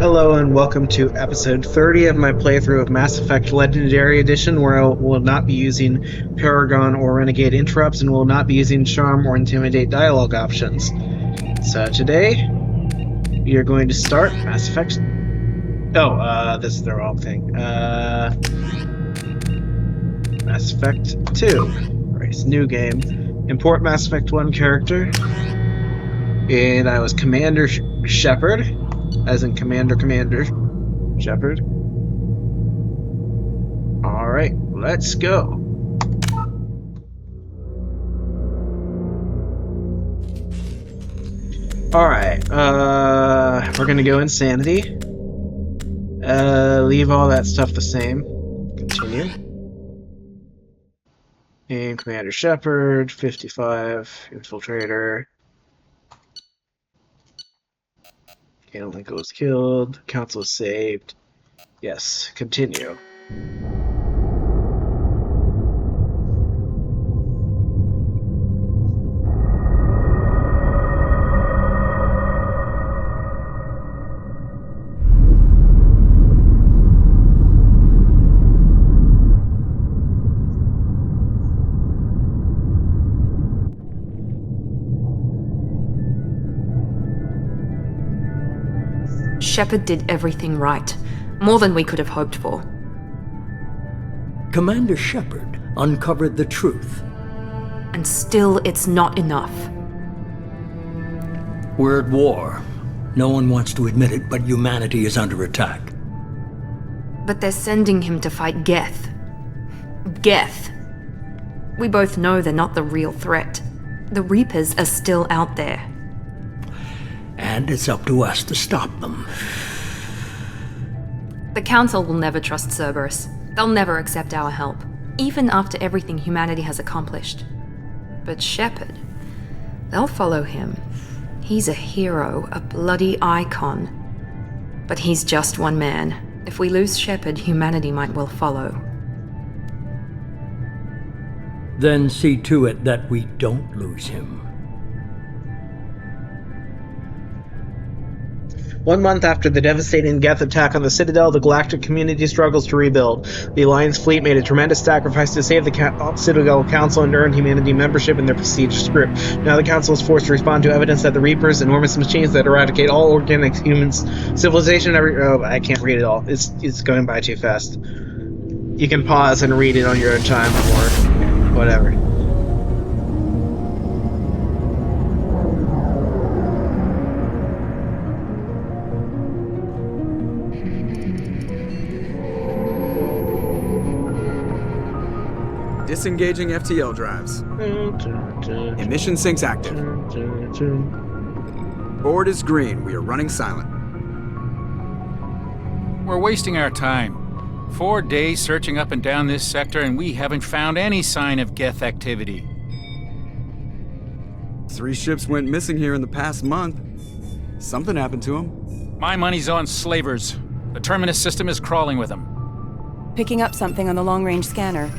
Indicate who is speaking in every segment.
Speaker 1: Hello and welcome to episode 30 of my playthrough of Mass Effect Legendary Edition, where I will not be using Paragon or Renegade interrupts and will not be using Charm or Intimidate dialogue options. So today, we are going to start Mass Effect... this is the wrong thing. Mass Effect 2. Right, new game. Import Mass Effect 1 character. And I was Commander Shepard. As in Commander Shepard. Alright, let's go. Alright, we're gonna go Insanity. Leave all that stuff the same. Continue. And Commander Shepard, 55, Infiltrator. Lincoln was killed. Council was saved. Yes, continue.
Speaker 2: Shepard did everything right. More than we could have hoped for.
Speaker 3: Commander Shepard uncovered the truth.
Speaker 2: And still, it's not enough.
Speaker 3: We're at war. No one wants to admit it, but humanity is under attack.
Speaker 2: But they're sending him to fight Geth. Geth. We both know they're not the real threat. The Reapers are still out there.
Speaker 3: And it's up to us to stop them.
Speaker 2: The Council will never trust Cerberus. They'll never accept our help, even after everything humanity has accomplished. But Shepard, they'll follow him. He's a hero, a bloody icon. But he's just one man. If we lose Shepard, humanity might well follow.
Speaker 3: Then see to it that we don't lose him.
Speaker 1: 1 month after the devastating Geth attack on the Citadel, the galactic community struggles to rebuild. The Alliance fleet made a tremendous sacrifice to save the Citadel Council and earn humanity membership in their prestigious group. Now the Council is forced to respond to evidence that the Reapers, enormous machines that eradicate all organic humans, civilization, I can't read it all. It's going by too fast. You can pause and read it on your own time or whatever.
Speaker 4: Disengaging FTL drives. Emission sinks active. Board is green. We are running silent.
Speaker 5: We're wasting our time. 4 days searching up and down this sector, and we haven't found any sign of Geth activity.
Speaker 4: 3 ships went missing here in the past month. Something happened to them.
Speaker 5: My money's on slavers. The Terminus system is crawling with them.
Speaker 6: Picking up something on the long-range scanner.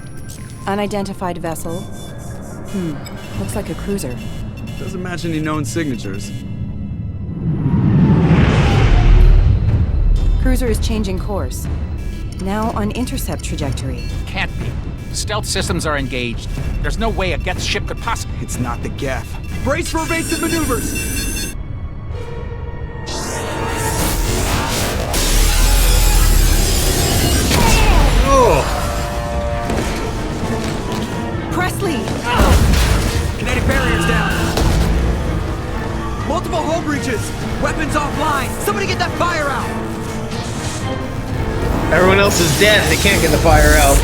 Speaker 6: Unidentified vessel. Looks like a cruiser.
Speaker 4: Doesn't match any known signatures.
Speaker 6: Cruiser is changing course. Now on intercept trajectory.
Speaker 5: Can't be. Stealth systems are engaged. There's no way a Geth ship could possibly...
Speaker 4: It's not the Geth. Brace for evasive maneuvers!
Speaker 1: Oh!
Speaker 6: Presley!
Speaker 4: Kinetic barriers down. Multiple hull breaches. Weapons offline. Somebody get that fire out.
Speaker 1: Everyone else is dead. They can't get the fire out.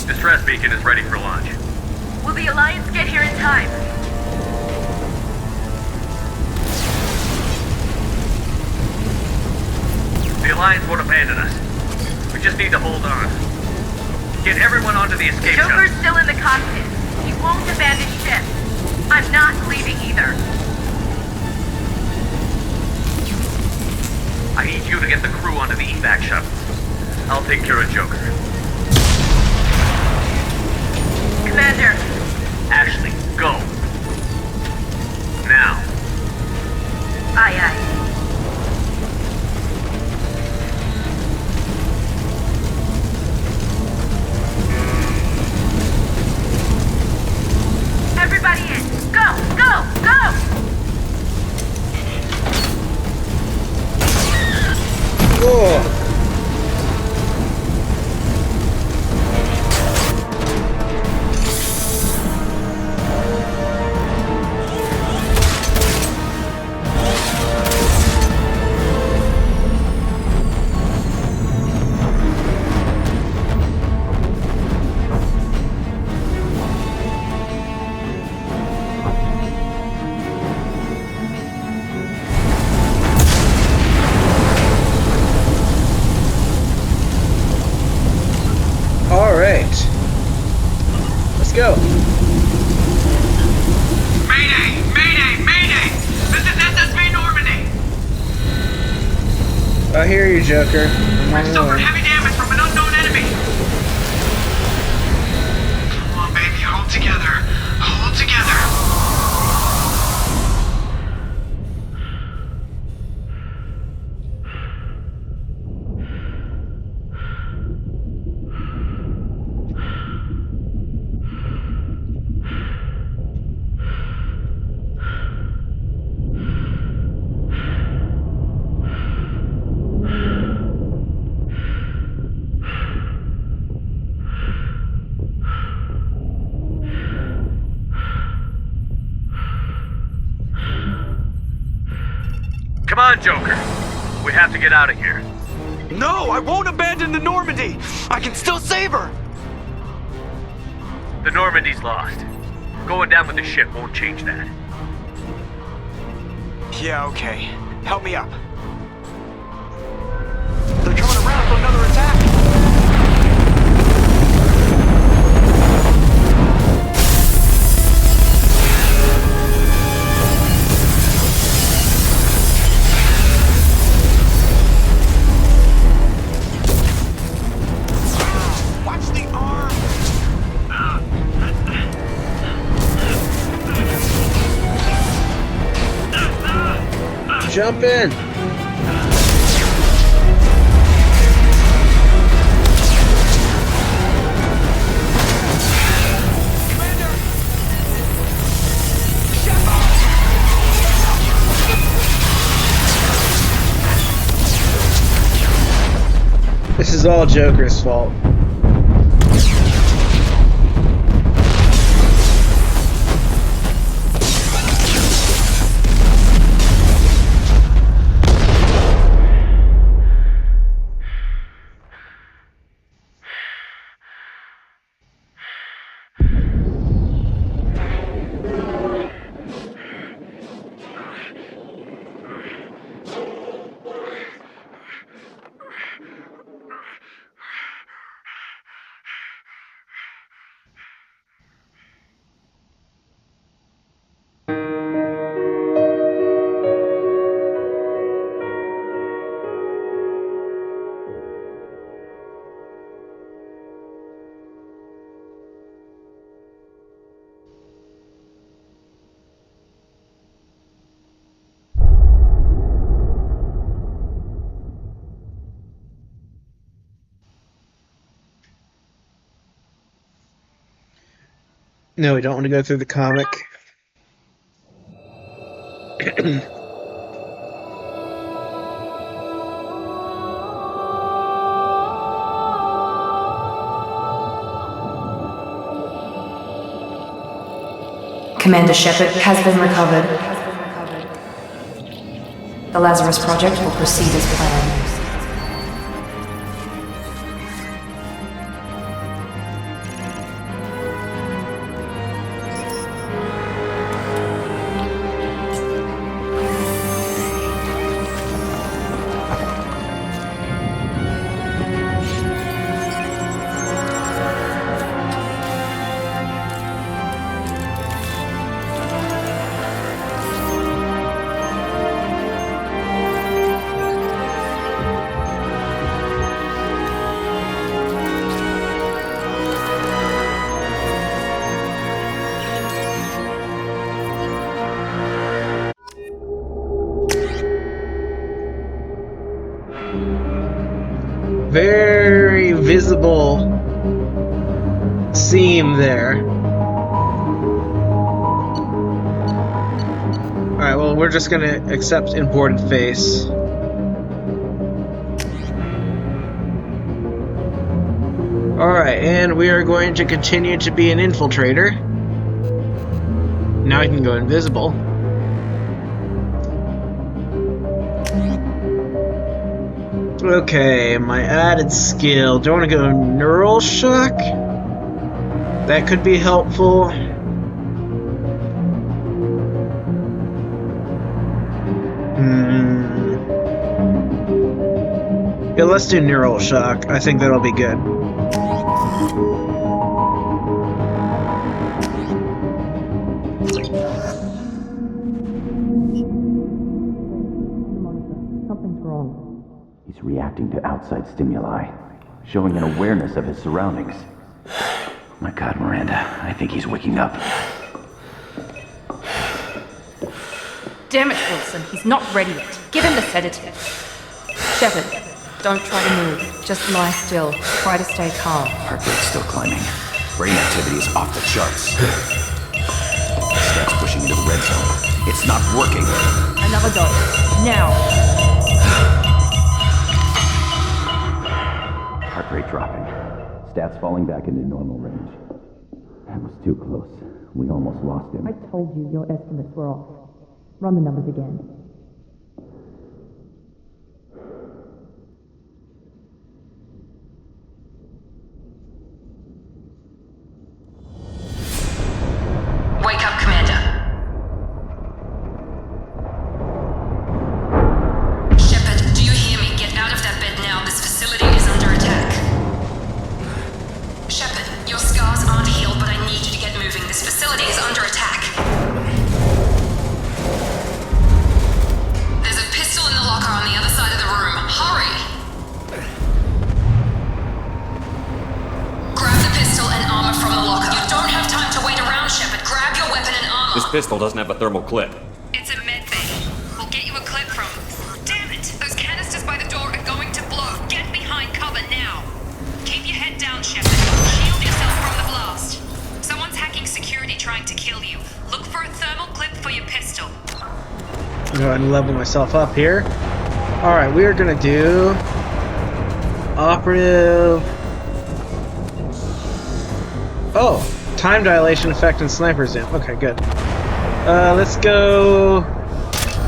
Speaker 7: Distress beacon is ready for launch.
Speaker 8: Will the Alliance get here in time?
Speaker 7: The Alliance won't abandon us. We just need to hold on. Get everyone onto the escape
Speaker 8: Joker's
Speaker 7: shuttle.
Speaker 8: still in the cockpit. He won't abandon ship. I'm not leaving either.
Speaker 7: shuttle. I'll take care of Joker.
Speaker 8: Commander,
Speaker 7: Ashley, go. Now.
Speaker 8: aye aye. Everybody in! Go! Go! Go!
Speaker 1: Oh. Let's go.
Speaker 7: Mayday! Mayday! Mayday! This is SSV Normandy!
Speaker 1: I hear you, Joker.
Speaker 7: We've suffered heavy damage from an unknown enemy. Come on, baby. Hold together. Hold together. Come on, Joker. We have to get out of here.
Speaker 4: No, I won't abandon the Normandy! I can still save her!
Speaker 7: The Normandy's lost. Going down with the ship won't change that.
Speaker 4: Yeah, okay. Help me up. They're coming around for another attack!
Speaker 1: Jump in. This is all Joker's fault. No, we don't want to go through the comic.
Speaker 2: Commander Shepard has been recovered. The Lazarus Project will proceed as planned.
Speaker 1: very visible seam there. Alright, well, we're just gonna accept imported face. Alright, and we are going to continue to be an infiltrator. Now I can go invisible. Okay, my added skill. Do I want to go neural shock? That could be helpful. Yeah, let's do neural shock. I think that'll be good.
Speaker 6: Something's wrong.
Speaker 9: He's reacting to outside stimuli, showing an awareness of his surroundings. My God, Miranda, I think he's waking up.
Speaker 2: Damn it, Wilson. He's not ready yet. Give him the sedative. Shepard, don't try to move. Just lie still. Try to stay calm.
Speaker 9: Heart rate's still climbing. Brain activity is off the charts. Stats pushing into the red zone. It's not working.
Speaker 2: Another dose. Now.
Speaker 9: Heart rate dropping. Stats falling back into normal range. That was too close. We almost lost him.
Speaker 10: I told you your estimates were off. Run the numbers again.
Speaker 2: Wake up, Commander. Shepard, do you hear me? Get out of that bed now. This facility is under attack. Shepard, your scars aren't healed, but I need you to get moving. This facility is under attack. There's a pistol in the locker on the other side of the room. Hurry! Grab the pistol and armor from the locker. You don't have time to wait around, Shepard. Grab your weapon and armor.
Speaker 11: This pistol doesn't have a thermal clip.
Speaker 2: It's a med bay. We'll get you a clip from... Damn it! Those canisters by the door are going to blow. Get behind cover now. Keep your head down, Shepard. Shield yourself from the blast. Someone's hacking security trying to kill you. Look for a thermal clip for your pistol.
Speaker 1: Go ahead and level myself up here. Alright, we are gonna do... Operative... Oh! Time dilation effect and sniper zoom. Okay, good. Let's go...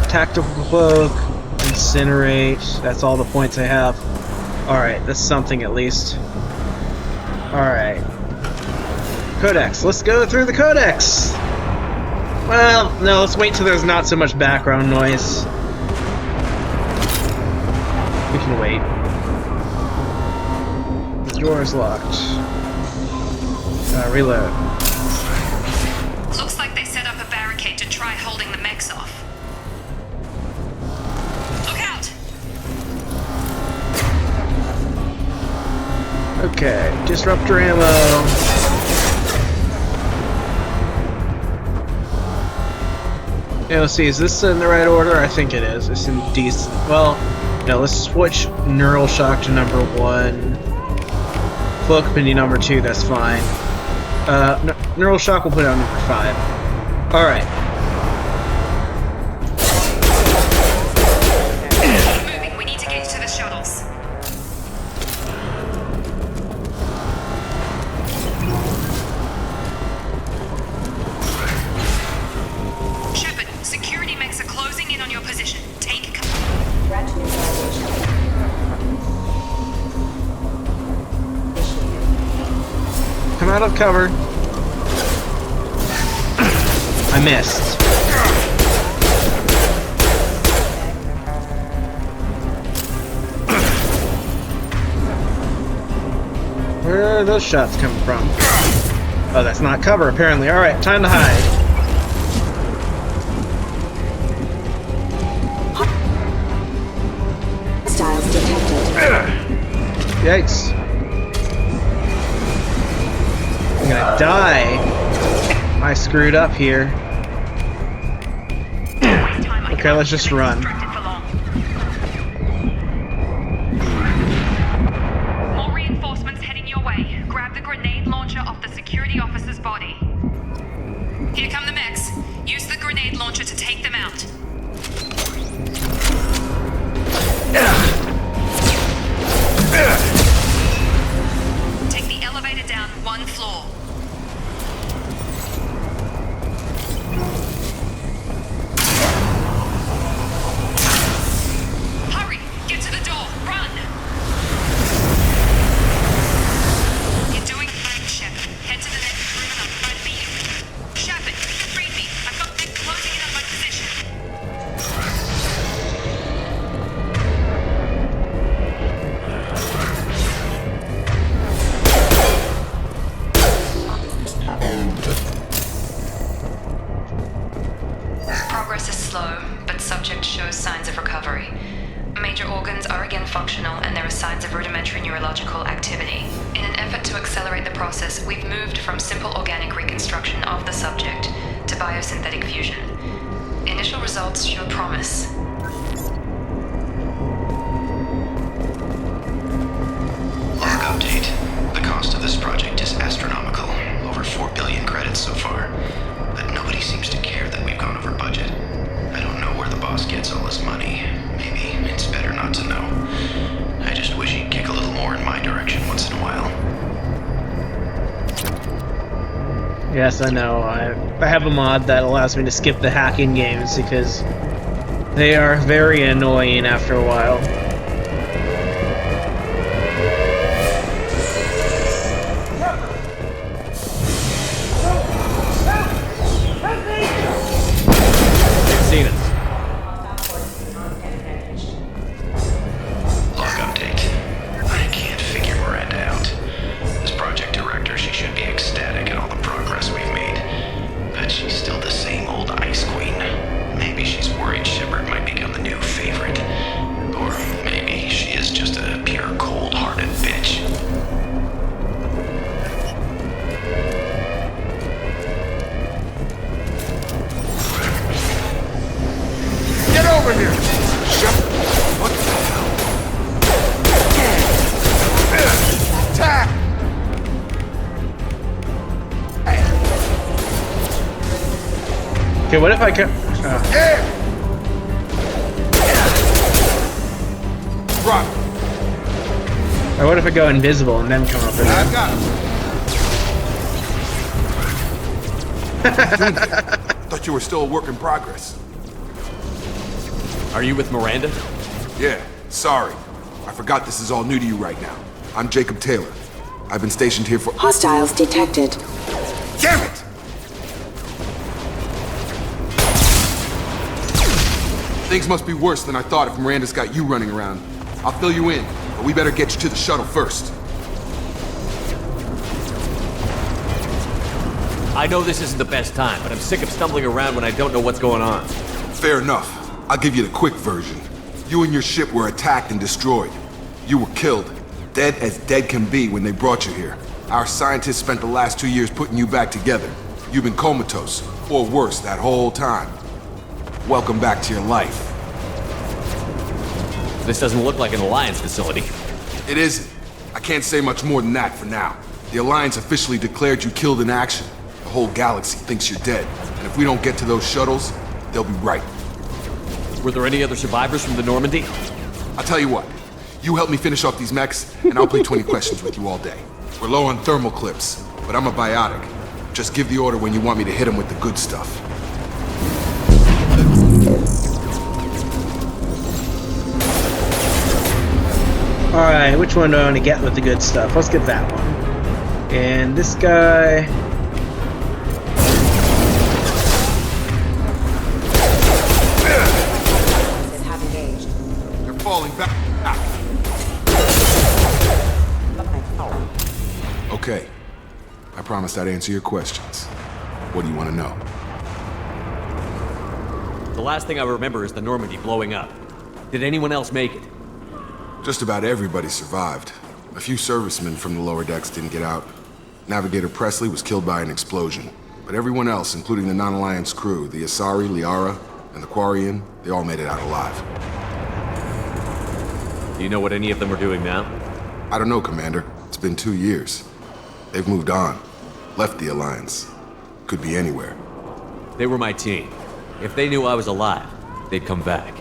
Speaker 1: Tactical cloak, incinerate. That's all the points I have. Alright, that's something at least. Alright. Codex. Let's go through the codex! Well, no, let's wait till there's not so much background noise. We can wait. The door is locked. Reload.
Speaker 2: Looks like they set up a barricade to try holding the mechs off. Look out!
Speaker 1: Okay, disruptor ammo. Yeah, let's see, is this in the right order? I think it is. It's in decent. Well, no, let's switch neural shock to number 1. Cloak mini number 2, that's fine. Neural shock we'll put on number 5. Alright.
Speaker 2: Moving, we need to get to the shuttles. Shepard, security mechs are closing in on your position. Take cover.
Speaker 1: Come out of cover. I missed. Where are those shots coming from? Oh, that's not cover, apparently. Alright, time to hide.
Speaker 10: Styles detected.
Speaker 1: Yikes. I'm gonna die. I screwed up here. Okay, let's just run.
Speaker 2: Take them out. Take the elevator down 1 floor. Hurry! Get to the door! Run! You're doing fine, Shepard. Head to the next room and I'll try to beat you. Shepard, read me. I've got them closing in on my position. Progress is slow, but subject shows signs of recovery. Major organs are again functional, and there are signs of rudimentary neurological activity. In an effort to accelerate the process, we've moved from simple organic reconstruction of the subject to biosynthetic fusion. Initial results show promise.
Speaker 11: Log update. The cost of this project is astronomical. Over 4 billion credits so far. But nobody seems to care that we've gone over budget. I don't know where the boss gets all his money. Maybe it's better not to know. I just wish he'd kick a little more in my direction once in a while.
Speaker 1: Yes, I know. I have a mod that allows me to skip the hacking games because they are very annoying after a while.
Speaker 12: Seen it.
Speaker 11: Log update. I can't figure Miranda out. As project director, she should be ecstatic at all the progress we've made. But she's still the same old ice queen. Maybe she's worried Shepard might become the new favorite. Or maybe she is just a pure cold-hearted bitch.
Speaker 13: Get over here! Shepard! What the hell? Attack!
Speaker 1: Okay, what if I can...
Speaker 13: Yeah! Run!
Speaker 1: Or what if I go invisible and then come up with
Speaker 13: I've got him. Thought you were still a work in progress.
Speaker 12: Are you with Miranda?
Speaker 13: Yeah, sorry. I forgot this is all new to you right now. I'm Jacob Taylor. I've been stationed here for—
Speaker 14: Hostiles detected.
Speaker 13: Damn it! Things must be worse than I thought if Miranda's got you running around. I'll fill you in, but we better get you to the shuttle first.
Speaker 12: I know this isn't the best time, but I'm sick of stumbling around when I don't know what's going on.
Speaker 13: Fair enough. I'll give you the quick version. You and your ship were attacked and destroyed. You were killed. Dead as dead can be when they brought you here. Our scientists spent the last 2 years putting you back together. You've been comatose, or worse, that whole time. Welcome back to your life.
Speaker 12: This doesn't look like an Alliance facility.
Speaker 13: It isn't. I can't say much more than that for now. The Alliance officially declared you killed in action. The whole galaxy thinks you're dead. And if we don't get to those shuttles, they'll be right.
Speaker 12: Were there any other survivors from the Normandy?
Speaker 13: I'll tell you what. You help me finish off these mechs, and I'll play 20 questions with you all day. We're low on thermal clips, but I'm a biotic. Just give the order when you want me to hit them with the good stuff.
Speaker 1: Alright, which one do I want to get with the good stuff? Let's get that one. And this guy...
Speaker 13: They're falling back. Okay. I promised I'd answer your questions. What do you want to know?
Speaker 12: The last thing I remember is the Normandy blowing up. Did anyone else make it?
Speaker 13: Just about everybody survived. A few servicemen from the lower decks didn't get out. Navigator Presley was killed by an explosion. But everyone else, including the non-Alliance crew, the Asari, Liara, and the Quarian, they all made it out alive.
Speaker 12: Do you know what any of them are doing now?
Speaker 13: I don't know, Commander. It's been 2 years. They've moved on. Left the Alliance. Could be anywhere.
Speaker 12: They were my team. If they knew I was alive, they'd come back.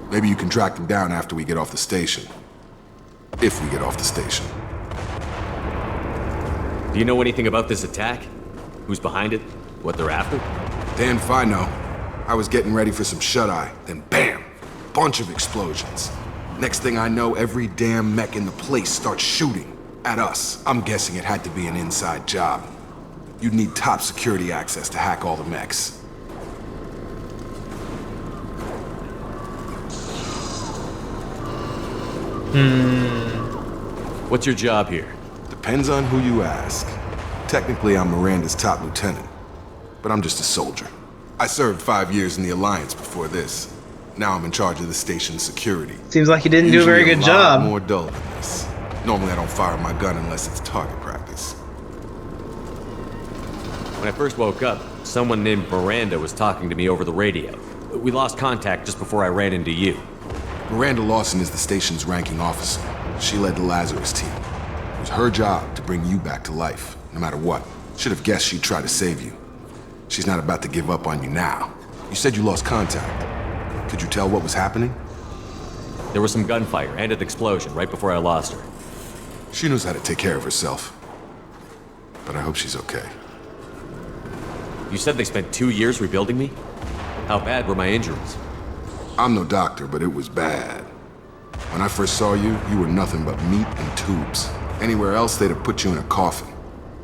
Speaker 13: Maybe you can track them down after we get off the station. If we get off the station.
Speaker 12: Do you know anything about this attack? Who's behind it? What they're after?
Speaker 13: Damn if I know. I was getting ready for some shut-eye, then bam! Bunch of explosions. Next thing I know, every damn mech in the place starts shooting at us. I'm guessing it had to be an inside job. You'd need top security access to hack all the mechs.
Speaker 12: What's your job here?
Speaker 13: Depends on who you ask. Technically, I'm Miranda's top lieutenant, but I'm just a soldier. I served 5 years in the Alliance before this. Now I'm in charge of the station's security.
Speaker 1: Seems like you didn't do a very good job.
Speaker 13: More dull than this. Normally I don't fire my gun unless it's target practice.
Speaker 12: When I first woke up, someone named Miranda was talking to me over the radio. We lost contact just before I ran into you.
Speaker 13: Miranda Lawson is the station's ranking officer. She led the Lazarus team. It was her job to bring you back to life, no matter what. Should have guessed she'd try to save you. She's not about to give up on you now. You said you lost contact. Could you tell what was happening?
Speaker 12: There was some gunfire and an explosion right before I lost her.
Speaker 13: She knows how to take care of herself. But I hope she's okay.
Speaker 12: You said they spent 2 years rebuilding me? How bad were my injuries?
Speaker 13: I'm no doctor, but it was bad. When I first saw you, you were nothing but meat and tubes. Anywhere else, they'd have put you in a coffin.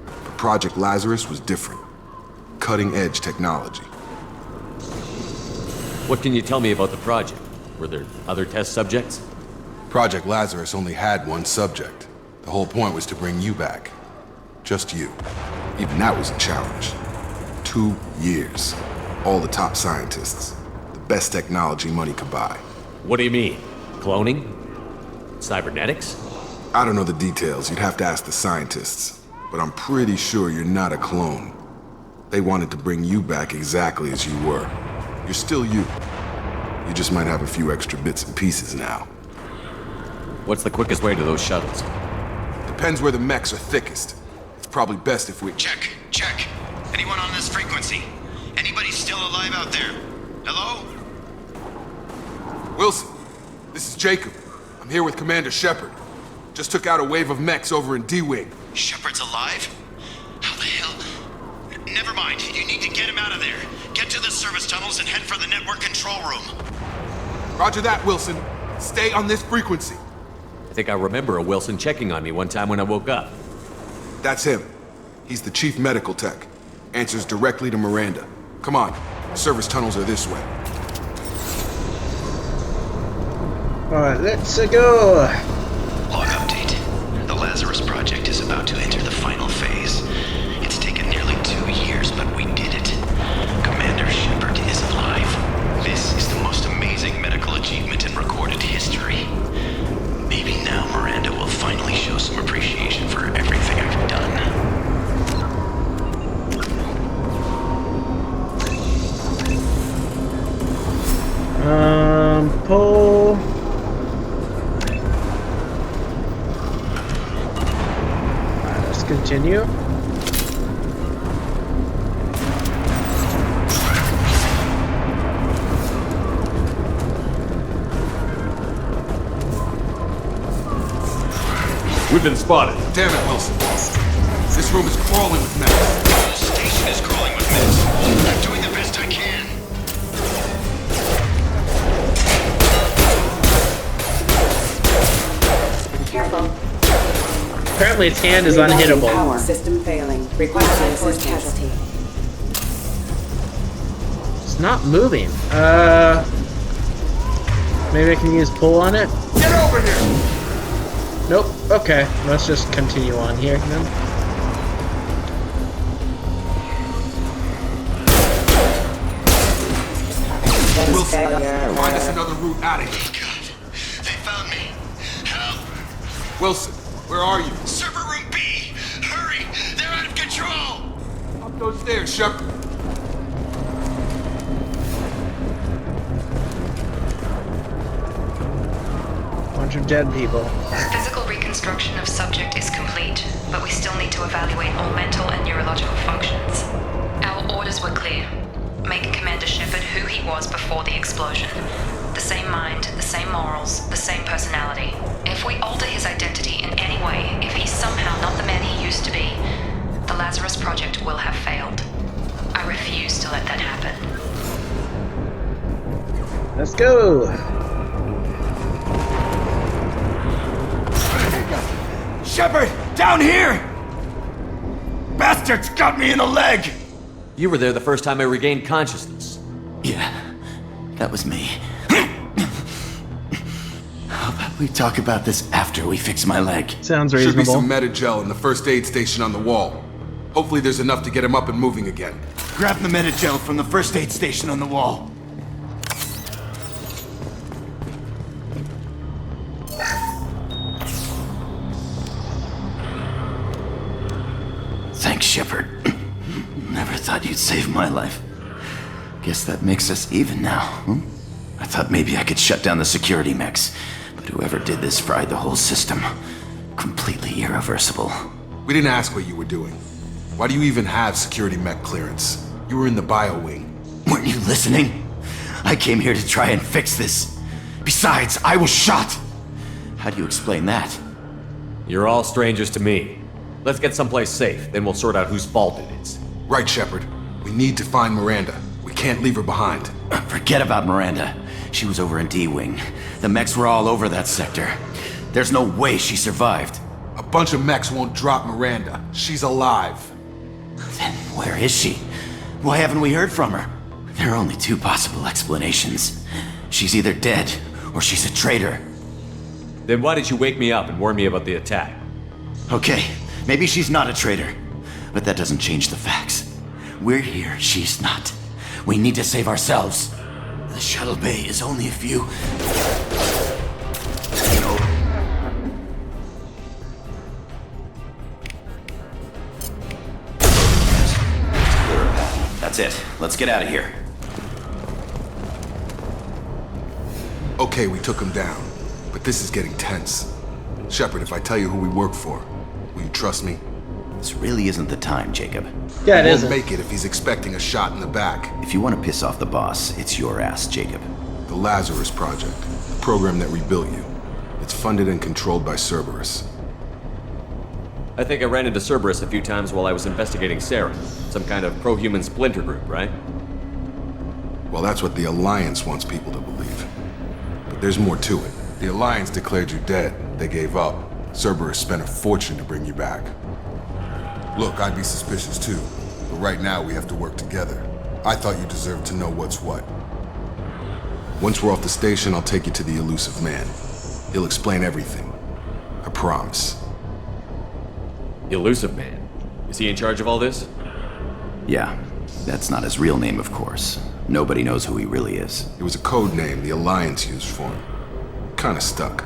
Speaker 13: But Project Lazarus was different. Cutting-edge technology.
Speaker 12: What can you tell me about the project? Were there other test subjects?
Speaker 13: Project Lazarus only had one subject. The whole point was to bring you back. Just you. Even that was a challenge. 2 years. All the top scientists. The best technology money could buy.
Speaker 12: What do you mean? Cloning? Cybernetics?
Speaker 13: I don't know the details. You'd have to ask the scientists. But I'm pretty sure you're not a clone. They wanted to bring you back exactly as you were. You're still you. You just might have a few extra bits and pieces now.
Speaker 12: What's the quickest way to those shuttles?
Speaker 13: Depends where the mechs are thickest. It's probably best if we...
Speaker 11: Check. Anyone on this frequency? Anybody still alive out there? Hello?
Speaker 13: Wilson, this is Jacob. I'm here with Commander Shepard. Just took out a wave of mechs over in D-Wing.
Speaker 11: Shepard's alive? How the hell? Never mind. You need to get him out of there. Get to the service tunnels and head for the network control room.
Speaker 13: Roger that, Wilson. Stay on this frequency.
Speaker 12: I think I remember a Wilson checking on me one time when I woke up.
Speaker 13: That's him. He's the chief medical tech. Answers directly to Miranda. Come on. Service tunnels are this way.
Speaker 1: Alright, let's go.
Speaker 11: Log update. The Lazarus project is about to enter the final phase. It's taken nearly 2 years, but we did it. Commander Shepard is alive. This is the most amazing medical achievement in recorded history. Maybe now Miranda will finally show some appreciation for everything I've done.
Speaker 1: Pull. Let's continue.
Speaker 12: We've been spotted.
Speaker 13: Damn it, Wilson. This room is crawling with mechs.
Speaker 11: The whole station is crawling with mechs. I'm doing the best I can.
Speaker 10: Careful.
Speaker 1: Apparently its hand is unhittable.
Speaker 10: Power. System failing. Requesting assist casualty.
Speaker 1: It's not moving. Maybe I can use pull on it?
Speaker 13: Get over here!
Speaker 1: Nope. Okay, let's just continue on here then.
Speaker 13: Wilson, find us another route out of here.
Speaker 11: God, they found me. Help!
Speaker 13: Wilson, where are you?
Speaker 11: Server room B! Hurry! They're out of control!
Speaker 13: Up those stairs, Shepard.
Speaker 1: Bunch of dead people.
Speaker 2: Physical reconstruction of subject is complete, but we still need to evaluate all mental and neurological functions. Our orders were clear. make Commander Shepard who he was before the explosion. The same mind, the same morals, the same personality. If we alter his identity in any way, if he's somehow not the man he used to be, the Lazarus Project will have failed. I refuse to let that happen.
Speaker 1: Let's go!
Speaker 14: Shepard! Down here! Bastards got me in the leg!
Speaker 12: You were there the first time I regained consciousness.
Speaker 14: Yeah, that was me. How about we talk about this after we fix my leg?
Speaker 1: Sounds
Speaker 13: Should
Speaker 1: reasonable.
Speaker 13: be some Metagel in the first aid station on the wall. Hopefully there's enough to get him up and moving again.
Speaker 14: Grab the Metagel from the first aid station on the wall. Thanks, Shepard. Never thought you'd save my life. Guess that makes us even now, hmm? I thought maybe I could shut down the security mechs, but whoever did this fried the whole system. Completely irreversible.
Speaker 13: We didn't ask what you were doing. Why do you even have security mech clearance? You were in the bio wing.
Speaker 14: Weren't you listening? I came here to try and fix this. Besides, I was shot. How do you explain that?
Speaker 12: You're all strangers to me. Let's get someplace safe, then we'll sort out whose fault it is.
Speaker 13: Right, Shepard. We need to find Miranda. We can't leave her behind.
Speaker 14: Forget about Miranda. She was over in D-Wing. The mechs were all over that sector. There's no way she survived.
Speaker 13: A bunch of mechs won't drop Miranda. She's alive.
Speaker 14: Then where is she? Why haven't we heard from her? There are only two possible explanations. She's either dead, or she's a traitor.
Speaker 12: Then why did you wake me up and warn me about the attack?
Speaker 14: Okay, maybe she's not a traitor. But that doesn't change the facts. We're here, she's not. We need to save ourselves. The shuttle bay is only a few... That's it. Let's get out of here.
Speaker 13: Okay, we took him down. But this is getting tense. Shepard, if I tell you who we work for, will you trust me?
Speaker 14: This really isn't the time, Jacob.
Speaker 1: Yeah, it
Speaker 13: He
Speaker 1: isn't.
Speaker 13: won't make it if he's expecting a shot in the back.
Speaker 14: If you want to piss off the boss, it's your ass, Jacob.
Speaker 13: The Lazarus Project, the program that rebuilt you. It's funded and controlled by Cerberus.
Speaker 12: I think I ran into Cerberus a few times while I was investigating Sarah. Some kind of pro-human splinter group, right?
Speaker 13: Well, that's what the Alliance wants people to believe. But there's more to it. The Alliance declared you dead. They gave up. Cerberus spent a fortune to bring you back. Look, I'd be suspicious too. But right now we have to work together. I thought you deserved to know what's what. Once we're off the station, I'll take you to the elusive man. He'll explain everything. I promise.
Speaker 12: Elusive Man? Is he in charge of all this?
Speaker 14: Yeah, that's not his real name, of course. Nobody knows who he really is.
Speaker 13: It was a code name the Alliance used for him. Kinda stuck.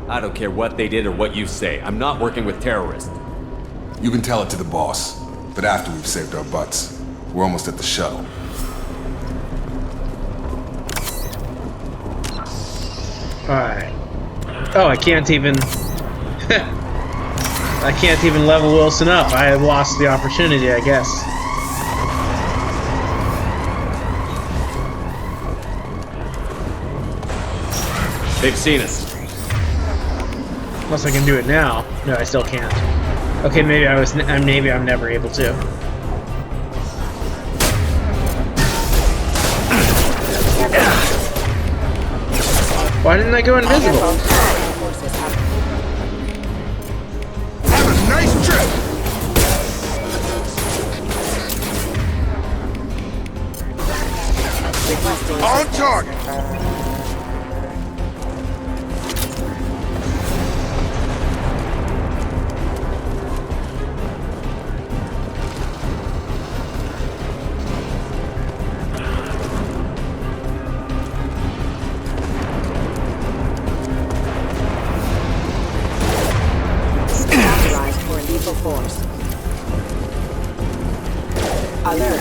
Speaker 12: I don't care what they did or what you say. I'm not working with terrorists.
Speaker 13: You can tell it to the boss, but after we've saved our butts. We're almost at the shuttle.
Speaker 1: Alright. Oh, I can't even... I can't even level Wilson up. I have lost the opportunity, I guess.
Speaker 12: They've seen us.
Speaker 1: Unless I can do it now. No, I still can't. Okay, maybe maybe I'm never able to. Why didn't I go invisible?
Speaker 13: Have a nice trip! On target!
Speaker 15: Force. Alert.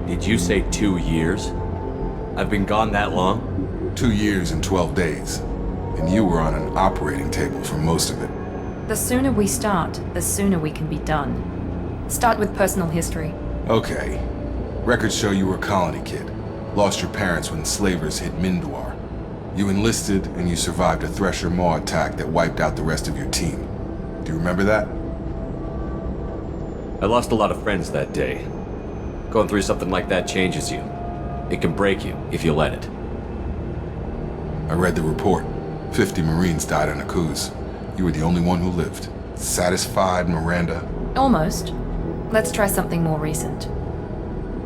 Speaker 12: Did you say 2 years? I've been gone that long?
Speaker 13: 2 years and 12 days. And you were on an operating table for most of it.
Speaker 2: The sooner we start, the sooner we can be done. Start with personal history.
Speaker 13: Okay. Records show you were a colony kid. Lost your parents when slavers hit Mindwar. You enlisted and you survived a Thresher Maw attack that wiped out the rest of your team. Do you remember that?
Speaker 12: I lost a lot of friends that day. Going through something like that changes you. It can break you if you let it.
Speaker 13: I read the report. 50 Marines died in a cruise. You were the only one who lived. Satisfied, Miranda?
Speaker 2: Almost. Let's try something more recent.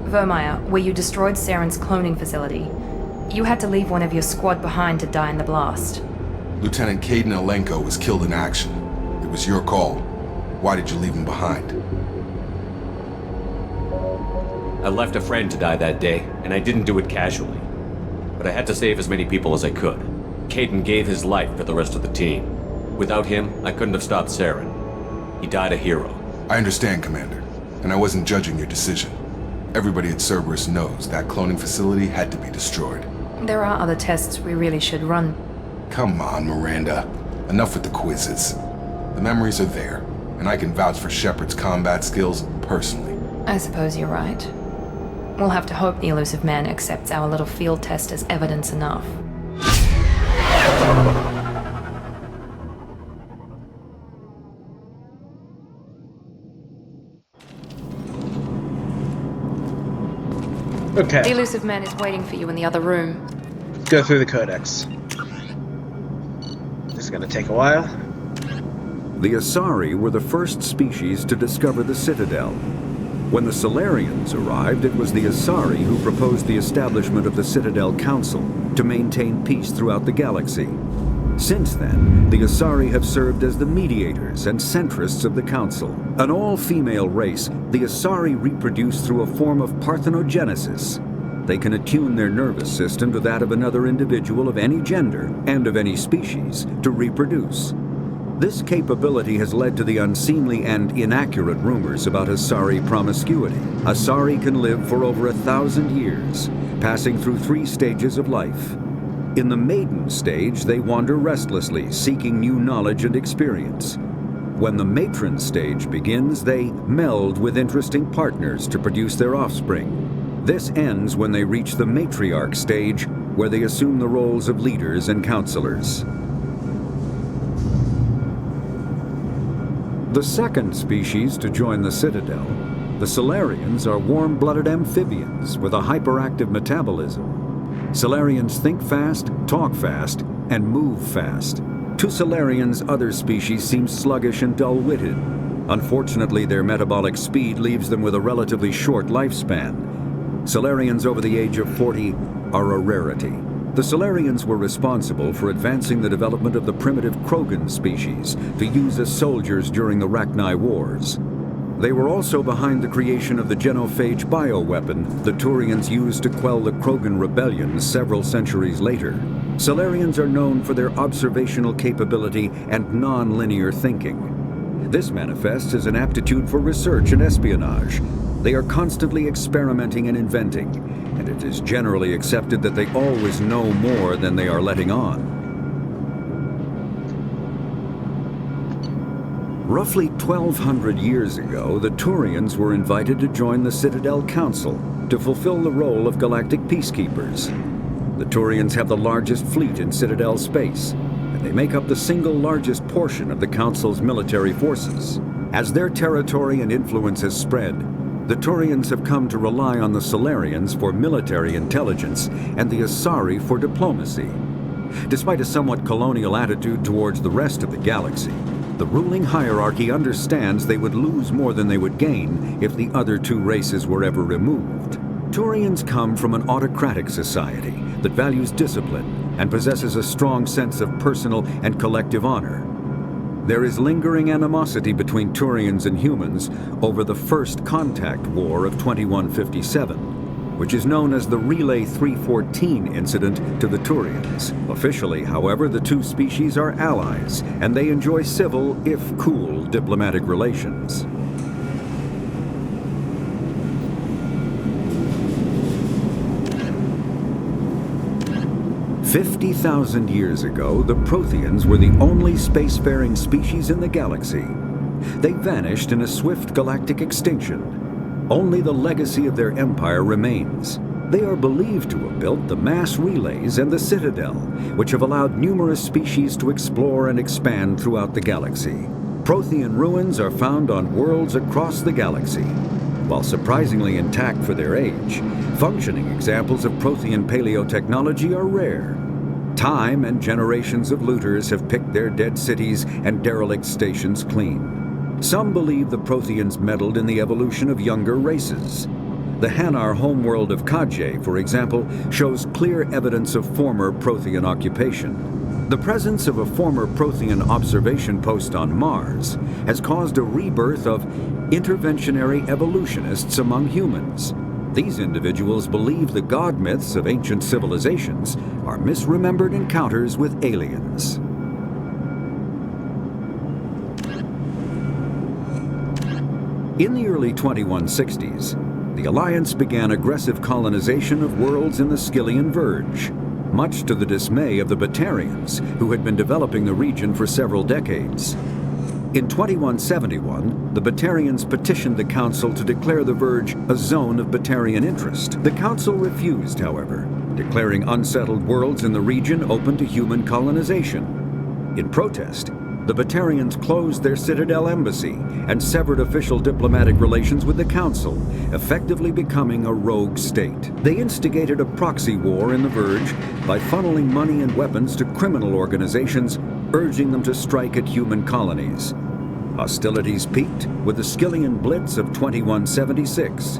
Speaker 2: Vermeer, where you destroyed Saren's cloning facility, you had to leave one of your squad behind to die in the blast.
Speaker 13: Lieutenant Caden Alenko was killed in action. It was your call. Why did you leave him behind?
Speaker 12: I left a friend to die that day, and I didn't do it casually. But I had to save as many people as I could. Caden gave his life for the rest of the team. Without him, I couldn't have stopped Saren. He died a hero.
Speaker 13: I understand, Commander, and I wasn't judging your decision. Everybody at Cerberus knows that cloning facility had to be destroyed.
Speaker 2: There are other tests we really should run.
Speaker 13: Come on, Miranda. Enough with the quizzes. The memories are there, and I can vouch for Shepard's combat skills personally.
Speaker 2: I suppose you're right. We'll have to hope the Elusive Man accepts our little field test as evidence enough.
Speaker 1: Okay.
Speaker 2: The Elusive Man is waiting for you in the other room.
Speaker 1: Let's go through the codex. This is gonna take a while.
Speaker 16: The Asari were the first species to discover the Citadel. When the Solarians arrived, it was the Asari who proposed the establishment of the Citadel Council to maintain peace throughout the galaxy. Since then, the Asari have served as the mediators and centrists of the Council. An all-female race, the Asari reproduce through a form of parthenogenesis. They can attune their nervous system to that of another individual of any gender and of any species to reproduce. This capability has led to the unseemly and inaccurate rumors about Asari promiscuity. Asari can live for over 1,000 years, passing through 3 stages of life. In the maiden stage, they wander restlessly, seeking new knowledge and experience. When the matron stage begins, they meld with interesting partners to produce their offspring. This ends when they reach the matriarch stage, where they assume the roles of leaders and counselors. The second species to join the Citadel, the Solarians, are warm-blooded amphibians with a hyperactive metabolism. Solarians think fast, talk fast, and move fast. To Solarians, other species seem sluggish and dull-witted. Unfortunately, their metabolic speed leaves them with a relatively short lifespan. Solarians over the age of 40 are a rarity. The Solarians were responsible for advancing the development of the primitive Krogan species to use as soldiers during the Rachni Wars. They were also behind the creation of the genophage bioweapon the Turians used to quell the Krogan rebellion several centuries later. Solarians are known for their observational capability and non-linear thinking. This manifests as an aptitude for research and espionage. They are constantly experimenting and inventing, and it is generally accepted that they always know more than they are letting on. Roughly 1,200 years ago, the Turians were invited to join the Citadel Council to fulfill the role of galactic peacekeepers. The Turians have the largest fleet in Citadel space, and they make up the single largest portion of the Council's military forces. As their territory and influence has spread, the Turians have come to rely on the Solarians for military intelligence and the Asari for diplomacy. Despite a somewhat colonial attitude towards the rest of the galaxy, the ruling hierarchy understands they would lose more than they would gain if the other 2 races were ever removed. Turians come from an autocratic society that values discipline and possesses a strong sense of personal and collective honor. There is lingering animosity between Turians and humans over the First Contact War of 2157, which is known as the Relay 314 incident to the Turians. Officially, however, the 2 species are allies, and they enjoy civil, if cool, diplomatic relations. 50,000 years ago, the Protheans were the only spacefaring species in the galaxy. They vanished in a swift galactic extinction. Only the legacy of their empire remains. They are believed to have built the mass relays and the Citadel, which have allowed numerous species to explore and expand throughout the galaxy. Prothean ruins are found on worlds across the galaxy. While surprisingly intact for their age, functioning examples of Prothean paleotechnology are rare. Time and generations of looters have picked their dead cities and derelict stations clean. Some believe the Protheans meddled in the evolution of younger races. The Hanar homeworld of Kajay, for example, shows clear evidence of former Prothean occupation. The presence of a former Prothean observation post on Mars has caused a rebirth of interventionary evolutionists among humans. These individuals believe the god myths of ancient civilizations are misremembered encounters with aliens. In the early 2160s, the Alliance began aggressive colonization of worlds in the Skyllian Verge, much to the dismay of the Batarians, who had been developing the region for several decades. In 2171, the Batarians petitioned the Council to declare the Verge a zone of Batarian interest. The Council refused, however, declaring unsettled worlds in the region open to human colonization. In protest, the Batarians closed their Citadel embassy and severed official diplomatic relations with the Council, effectively becoming a rogue state. They instigated a proxy war in the Verge by funneling money and weapons to criminal organizations, urging them to strike at human colonies. Hostilities peaked with the Skyllian Blitz of 2176,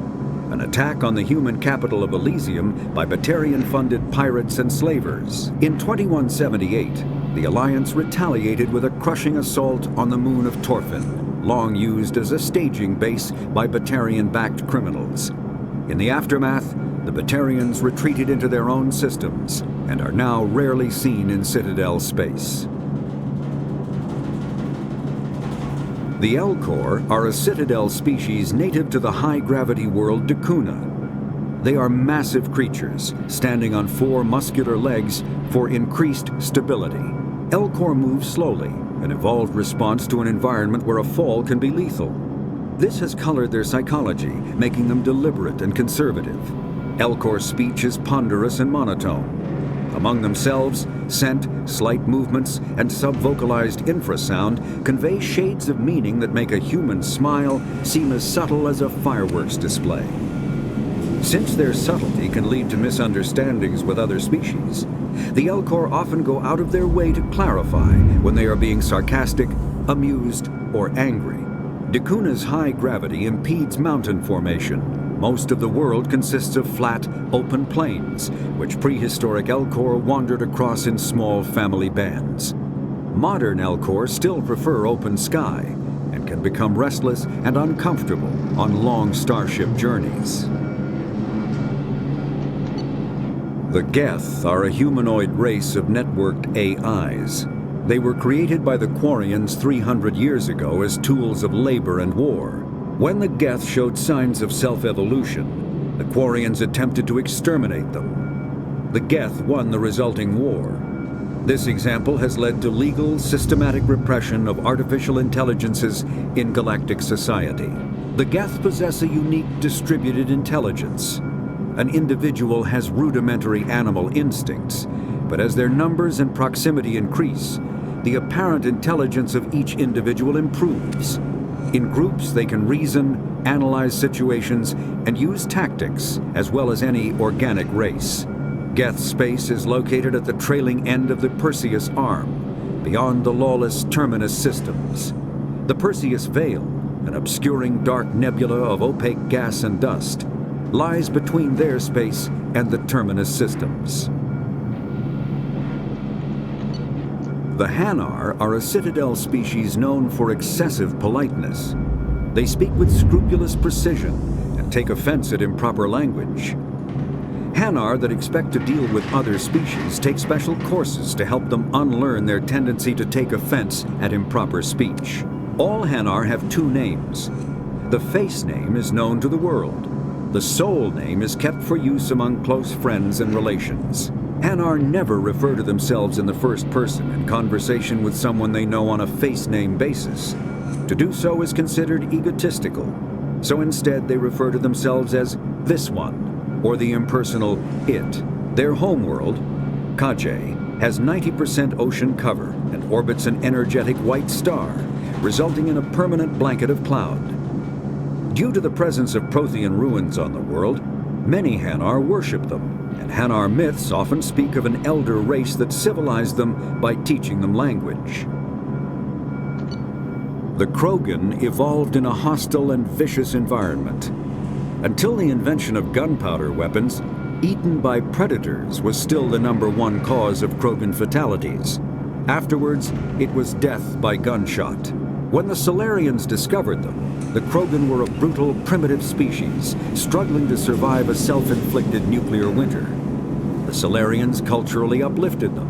Speaker 16: an attack on the human capital of Elysium by Batarian-funded pirates and slavers. In 2178, the Alliance retaliated with a crushing assault on the moon of Torfin, long used as a staging base by Batarian-backed criminals. In the aftermath, the Batarians retreated into their own systems and are now rarely seen in Citadel space. The Elcor are a Citadel species native to the high-gravity world Dakuna. They are massive creatures, standing on 4 muscular legs for increased stability. Elcor move slowly, an evolved response to an environment where a fall can be lethal. This has colored their psychology, making them deliberate and conservative. Elcor speech is ponderous and monotone. Among themselves, scent, slight movements, and sub-vocalized infrasound convey shades of meaning that make a human smile seem as subtle as a fireworks display. Since their subtlety can lead to misunderstandings with other species, the Elcor often go out of their way to clarify when they are being sarcastic, amused, or angry. Dakuna's high gravity impedes mountain formation. Most of the world consists of flat, open plains, which prehistoric Elcor wandered across in small family bands. Modern Elcor still prefer open sky and can become restless and uncomfortable on long starship journeys. The Geth are a humanoid race of networked AIs. They were created by the Quarians 300 years ago as tools of labor and war. When the Geth showed signs of self-evolution, the Quarians attempted to exterminate them. The Geth won the resulting war. This example has led to legal, systematic repression of artificial intelligences in galactic society. The Geth possess a unique distributed intelligence. An individual has rudimentary animal instincts, but as their numbers and proximity increase, the apparent intelligence of each individual improves. In groups, they can reason, analyze situations, and use tactics, as well as any organic race. Geth space is located at the trailing end of the Perseus Arm, beyond the lawless Terminus systems. The Perseus Veil, an obscuring dark nebula of opaque gas and dust, lies between their space and the Terminus systems. The Hanar are a Citadel species known for excessive politeness. They speak with scrupulous precision and take offense at improper language. Hanar that expect to deal with other species take special courses to help them unlearn their tendency to take offense at improper speech. All Hanar have 2 names. The face name is known to the world. The soul name is kept for use among close friends and relations. Hanar never refer to themselves in the first person in conversation with someone they know on a face-name basis. To do so is considered egotistical, so instead they refer to themselves as this one, or the impersonal it. Their homeworld, Kaje, has 90% ocean cover and orbits an energetic white star, resulting in a permanent blanket of cloud. Due to the presence of Prothean ruins on the world, many Hanar worship them, and Hanar myths often speak of an elder race that civilized them by teaching them language. The Krogan evolved in a hostile and vicious environment. Until the invention of gunpowder weapons, eaten by predators was still the #1 cause of Krogan fatalities. Afterwards, it was death by gunshot. When the Solarians discovered them, the Krogan were a brutal, primitive species, struggling to survive a self-inflicted nuclear winter. The Solarians culturally uplifted them,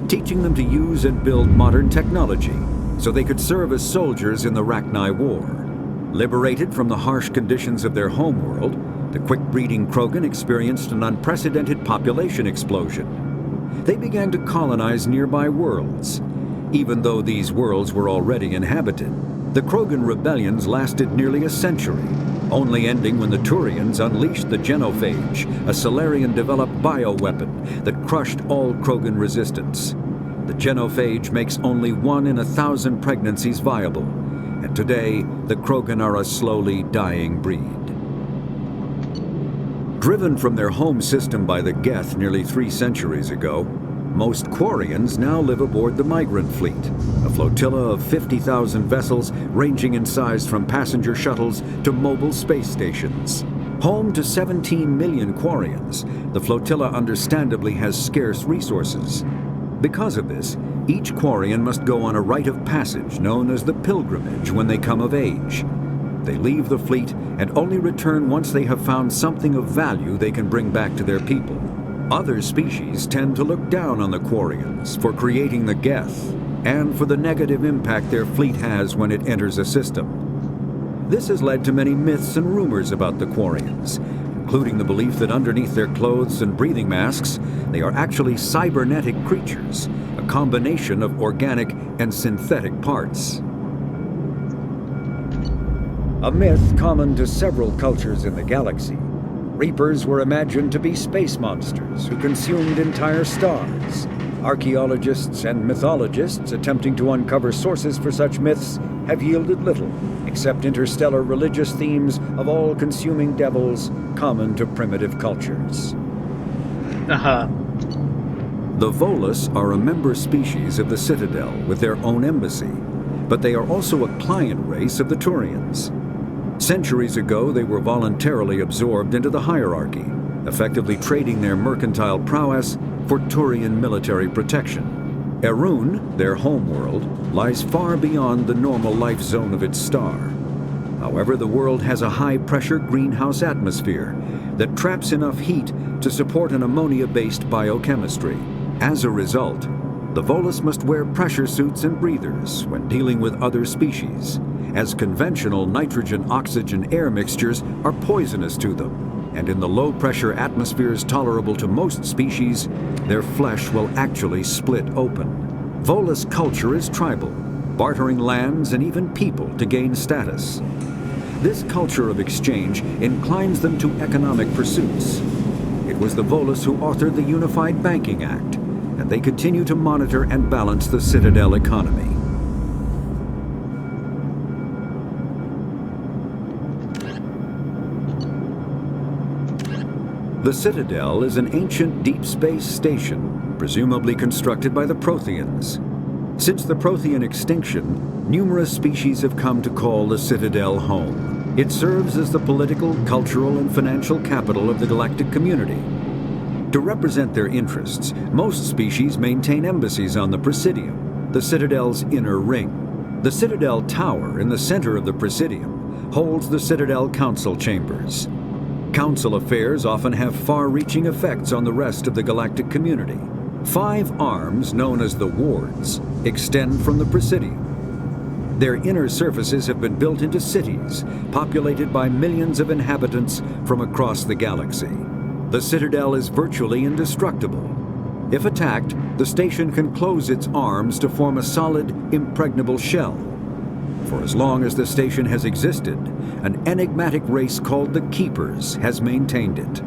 Speaker 16: teaching them to use and build modern technology, so they could serve as soldiers in the Rachni War. Liberated from the harsh conditions of their homeworld, the quick-breeding Krogan experienced an unprecedented population explosion. They began to colonize nearby worlds. Even though these worlds were already inhabited, the Krogan rebellions lasted nearly a century, only ending when the Turians unleashed the Genophage, a Solarian-developed bioweapon that crushed all Krogan resistance. The Genophage makes only 1 in 1,000 pregnancies viable, and today the Krogan are a slowly dying breed. Driven from their home system by the Geth nearly 3 centuries ago, most Quarians now live aboard the Migrant Fleet, a flotilla of 50,000 vessels ranging in size from passenger shuttles to mobile space stations. Home to 17 million Quarians, the flotilla understandably has scarce resources. Because of this, each Quarian must go on a rite of passage known as the pilgrimage when they come of age. They leave the fleet and only return once they have found something of value they can bring back to their people. Other species tend to look down on the Quarians for creating the Geth, and for the negative impact their fleet has when it enters a system. This has led to many myths and rumors about the Quarians, including the belief that underneath their clothes and breathing masks, they are actually cybernetic creatures, a combination of organic and synthetic parts. A myth common to several cultures in the galaxy, Reapers were imagined to be space monsters who consumed entire stars. Archaeologists and mythologists attempting to uncover sources for such myths have yielded little, except interstellar religious themes of all-consuming devils common to primitive cultures. The Volus are a member species of the Citadel with their own embassy, but they are also a client race of the Turians. Centuries ago, they were voluntarily absorbed into the hierarchy, effectively trading their mercantile prowess for Turian military protection. Erun, their homeworld, lies far beyond the normal life zone of its star. However, the world has a high-pressure greenhouse atmosphere that traps enough heat to support an ammonia-based biochemistry. As a result, the Volus must wear pressure suits and breathers when dealing with other species, as conventional nitrogen-oxygen air mixtures are poisonous to them, and in the low-pressure atmospheres tolerable to most species, their flesh will actually split open. Volus culture is tribal, bartering lands and even people to gain status. This culture of exchange inclines them to economic pursuits. It was the Volus who authored the Unified Banking Act, and they continue to monitor and balance the Citadel economy. The Citadel is an ancient deep space station, presumably constructed by the Protheans. Since the Prothean extinction, numerous species have come to call the Citadel home. It serves as the political, cultural, and financial capital of the galactic community. To represent their interests, most species maintain embassies on the Presidium, the Citadel's inner ring. The Citadel Tower in the center of the Presidium holds the Citadel Council Chambers. Council affairs often have far-reaching effects on the rest of the galactic community. 5 arms, known as the Wards, extend from the Presidium. Their inner surfaces have been built into cities, populated by millions of inhabitants from across the galaxy. The Citadel is virtually indestructible. If attacked, the station can close its arms to form a solid, impregnable shell. For as long as the station has existed, an enigmatic race called the Keepers has maintained it.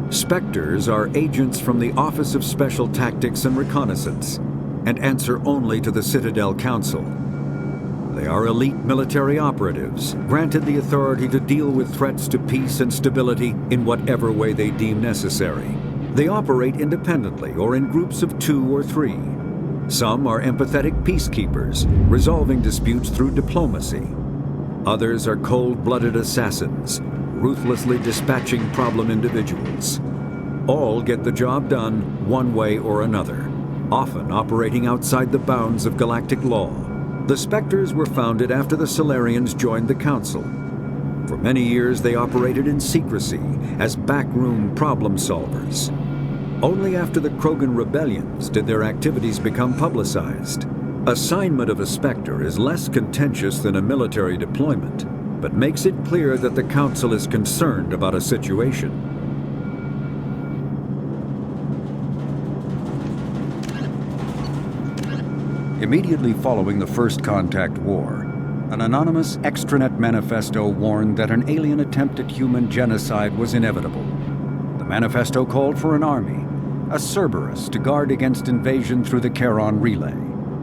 Speaker 16: Spectres are agents from the Office of Special Tactics and Reconnaissance, and answer only to the Citadel Council. They are elite military operatives, granted the authority to deal with threats to peace and stability in whatever way they deem necessary. They operate independently or in groups of 2 or 3. Some are empathetic peacekeepers, resolving disputes through diplomacy. Others are cold-blooded assassins, ruthlessly dispatching problem individuals. All get the job done one way or another, often operating outside the bounds of galactic law. The Spectres were founded after the Solarians joined the Council. For many years they operated in secrecy as backroom problem solvers. Only after the Krogan rebellions did their activities become publicized. Assignment of a Spectre is less contentious than a military deployment, but makes it clear that the Council is concerned about a situation. Immediately following the First Contact War, an anonymous extranet manifesto warned that an alien attempt at human genocide was inevitable. The manifesto called for an army, a Cerberus, to guard against invasion through the Charon Relay.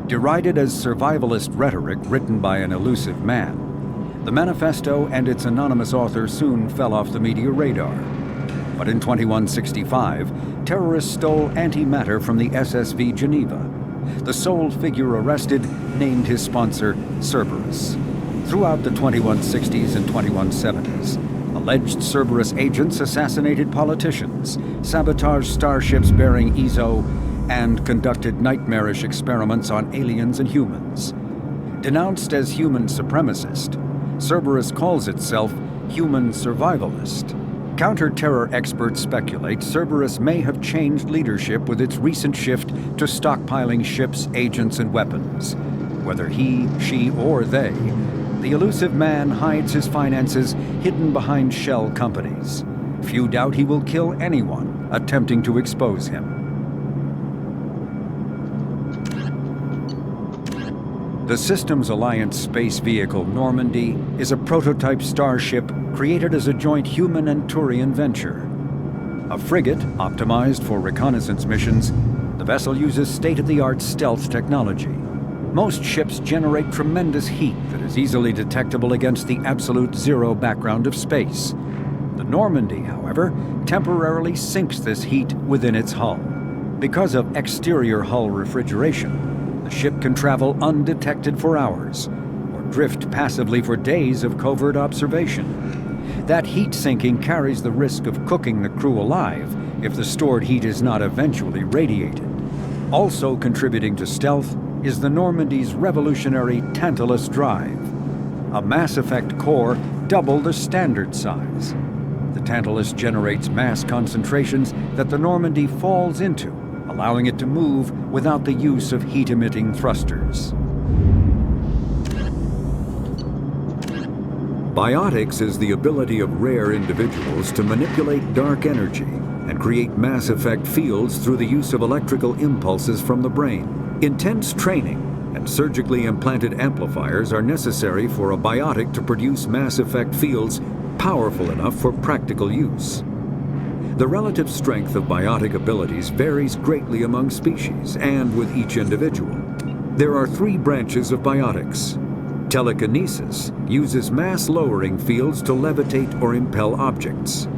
Speaker 16: Derided as survivalist rhetoric written by an elusive man, the manifesto and its anonymous author soon fell off the media radar. But in 2165, terrorists stole antimatter from the SSV Geneva. The sole figure arrested named his sponsor Cerberus. Throughout the 2160s and 2170s, alleged Cerberus agents assassinated politicians, sabotaged starships bearing EZO, and conducted nightmarish experiments on aliens and humans. Denounced as human supremacist, Cerberus calls itself human survivalist. Counter-terror experts speculate Cerberus may have changed leadership with its recent shift to stockpiling ships, agents, and weapons. Whether he, she, or they, the elusive man hides his finances hidden behind shell companies. Few doubt he will kill anyone attempting to expose him. The Systems Alliance space vehicle Normandy is a prototype starship created as a joint human and Turian venture. A frigate optimized for reconnaissance missions, the vessel uses state-of-the-art stealth technology. Most ships generate tremendous heat that is easily detectable against the absolute zero background of space. The Normandy, however, temporarily sinks this heat within its hull. Because of exterior hull refrigeration, the ship can travel undetected for hours, or drift passively for days of covert observation. That heat sinking carries the risk of cooking the crew alive if the stored heat is not eventually radiated. Also contributing to stealth is the Normandy's revolutionary Tantalus drive, a Mass Effect core double the standard size. The Tantalus generates mass concentrations that the Normandy falls into, allowing it to move without the use of heat-emitting thrusters. Biotics is the ability of rare individuals to manipulate dark energy and create mass effect fields through the use of electrical impulses from the brain. Intense training and surgically implanted amplifiers are necessary for a biotic to produce mass effect fields powerful enough for practical use. The relative strength of biotic abilities varies greatly among species and with each individual. There are 3 branches of biotics. Telekinesis uses mass-lowering fields to levitate or impel objects.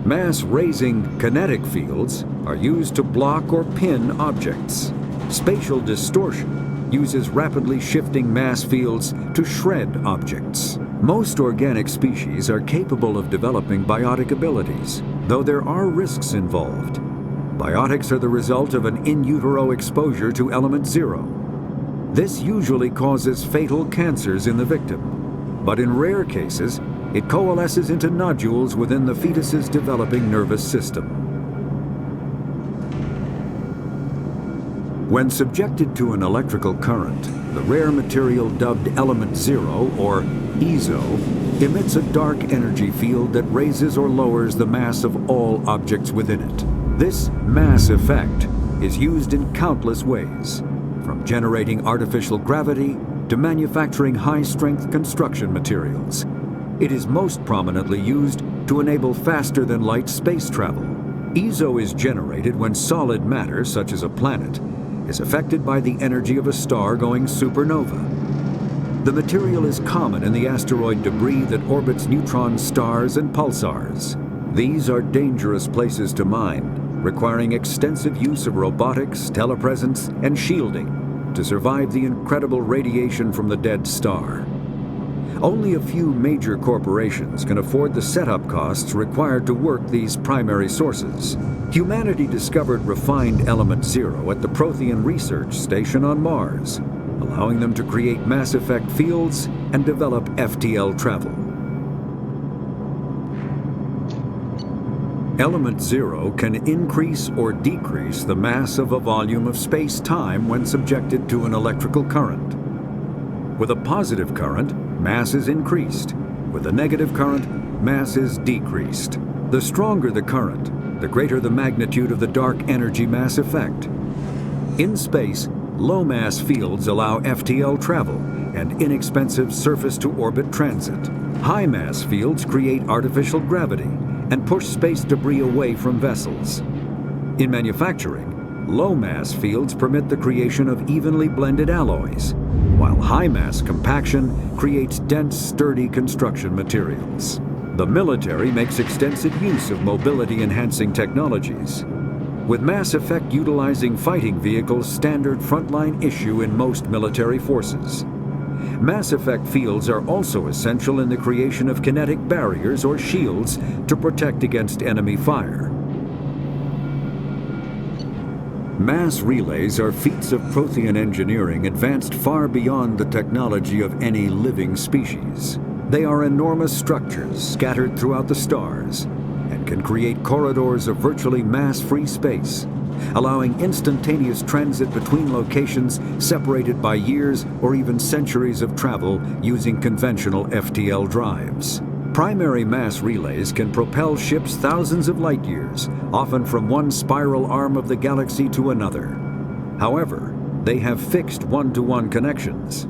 Speaker 16: Mass-raising kinetic fields are used to block or pin objects. Spatial distortion uses rapidly shifting mass fields to shred objects. Most organic species are capable of developing biotic abilities, though there are risks involved. Biotics are the result of an in utero exposure to element 0. This usually causes fatal cancers in the victim, but in rare cases, it coalesces into nodules within the fetus's developing nervous system. When subjected to an electrical current, the rare material dubbed element 0, or EZO, emits a dark energy field that raises or lowers the mass of all objects within it. This mass effect is used in countless ways, from generating artificial gravity to manufacturing high-strength construction materials. It is most prominently used to enable faster-than-light space travel. EZO is generated when solid matter, such as a planet, is affected by the energy of a star going supernova. The material is common in the asteroid debris that orbits neutron stars and pulsars. These are dangerous places to mine, requiring extensive use of robotics, telepresence, and shielding to survive the incredible radiation from the dead star. Only a few major corporations can afford the setup costs required to work these primary sources. Humanity discovered refined Element Zero at the Prothean Research Station on Mars, allowing them to create mass effect fields and develop FTL travel. Element Zero can increase or decrease the mass of a volume of space-time when subjected to an electrical current. With a positive current, mass is increased. With a negative current, mass is decreased. The stronger the current, the greater the magnitude of the dark energy mass effect. In space, low-mass fields allow FTL travel and inexpensive surface-to-orbit transit. High-mass fields create artificial gravity and push space debris away from vessels. In manufacturing, low-mass fields permit the creation of evenly blended alloys, while high-mass compaction creates dense, sturdy construction materials. The military makes extensive use of mobility-enhancing technologies, with mass effect utilizing fighting vehicles standard frontline issue in most military forces. Mass effect fields are also essential in the creation of kinetic barriers or shields to protect against enemy fire. Mass relays are feats of Prothean engineering advanced far beyond the technology of any living species. They are enormous structures scattered throughout the stars and can create corridors of virtually mass-free space, allowing instantaneous transit between locations separated by years or even centuries of travel using conventional FTL drives. Primary mass relays can propel ships thousands of light years, often from one spiral arm of the galaxy to another. However, they have fixed one-to-one connections.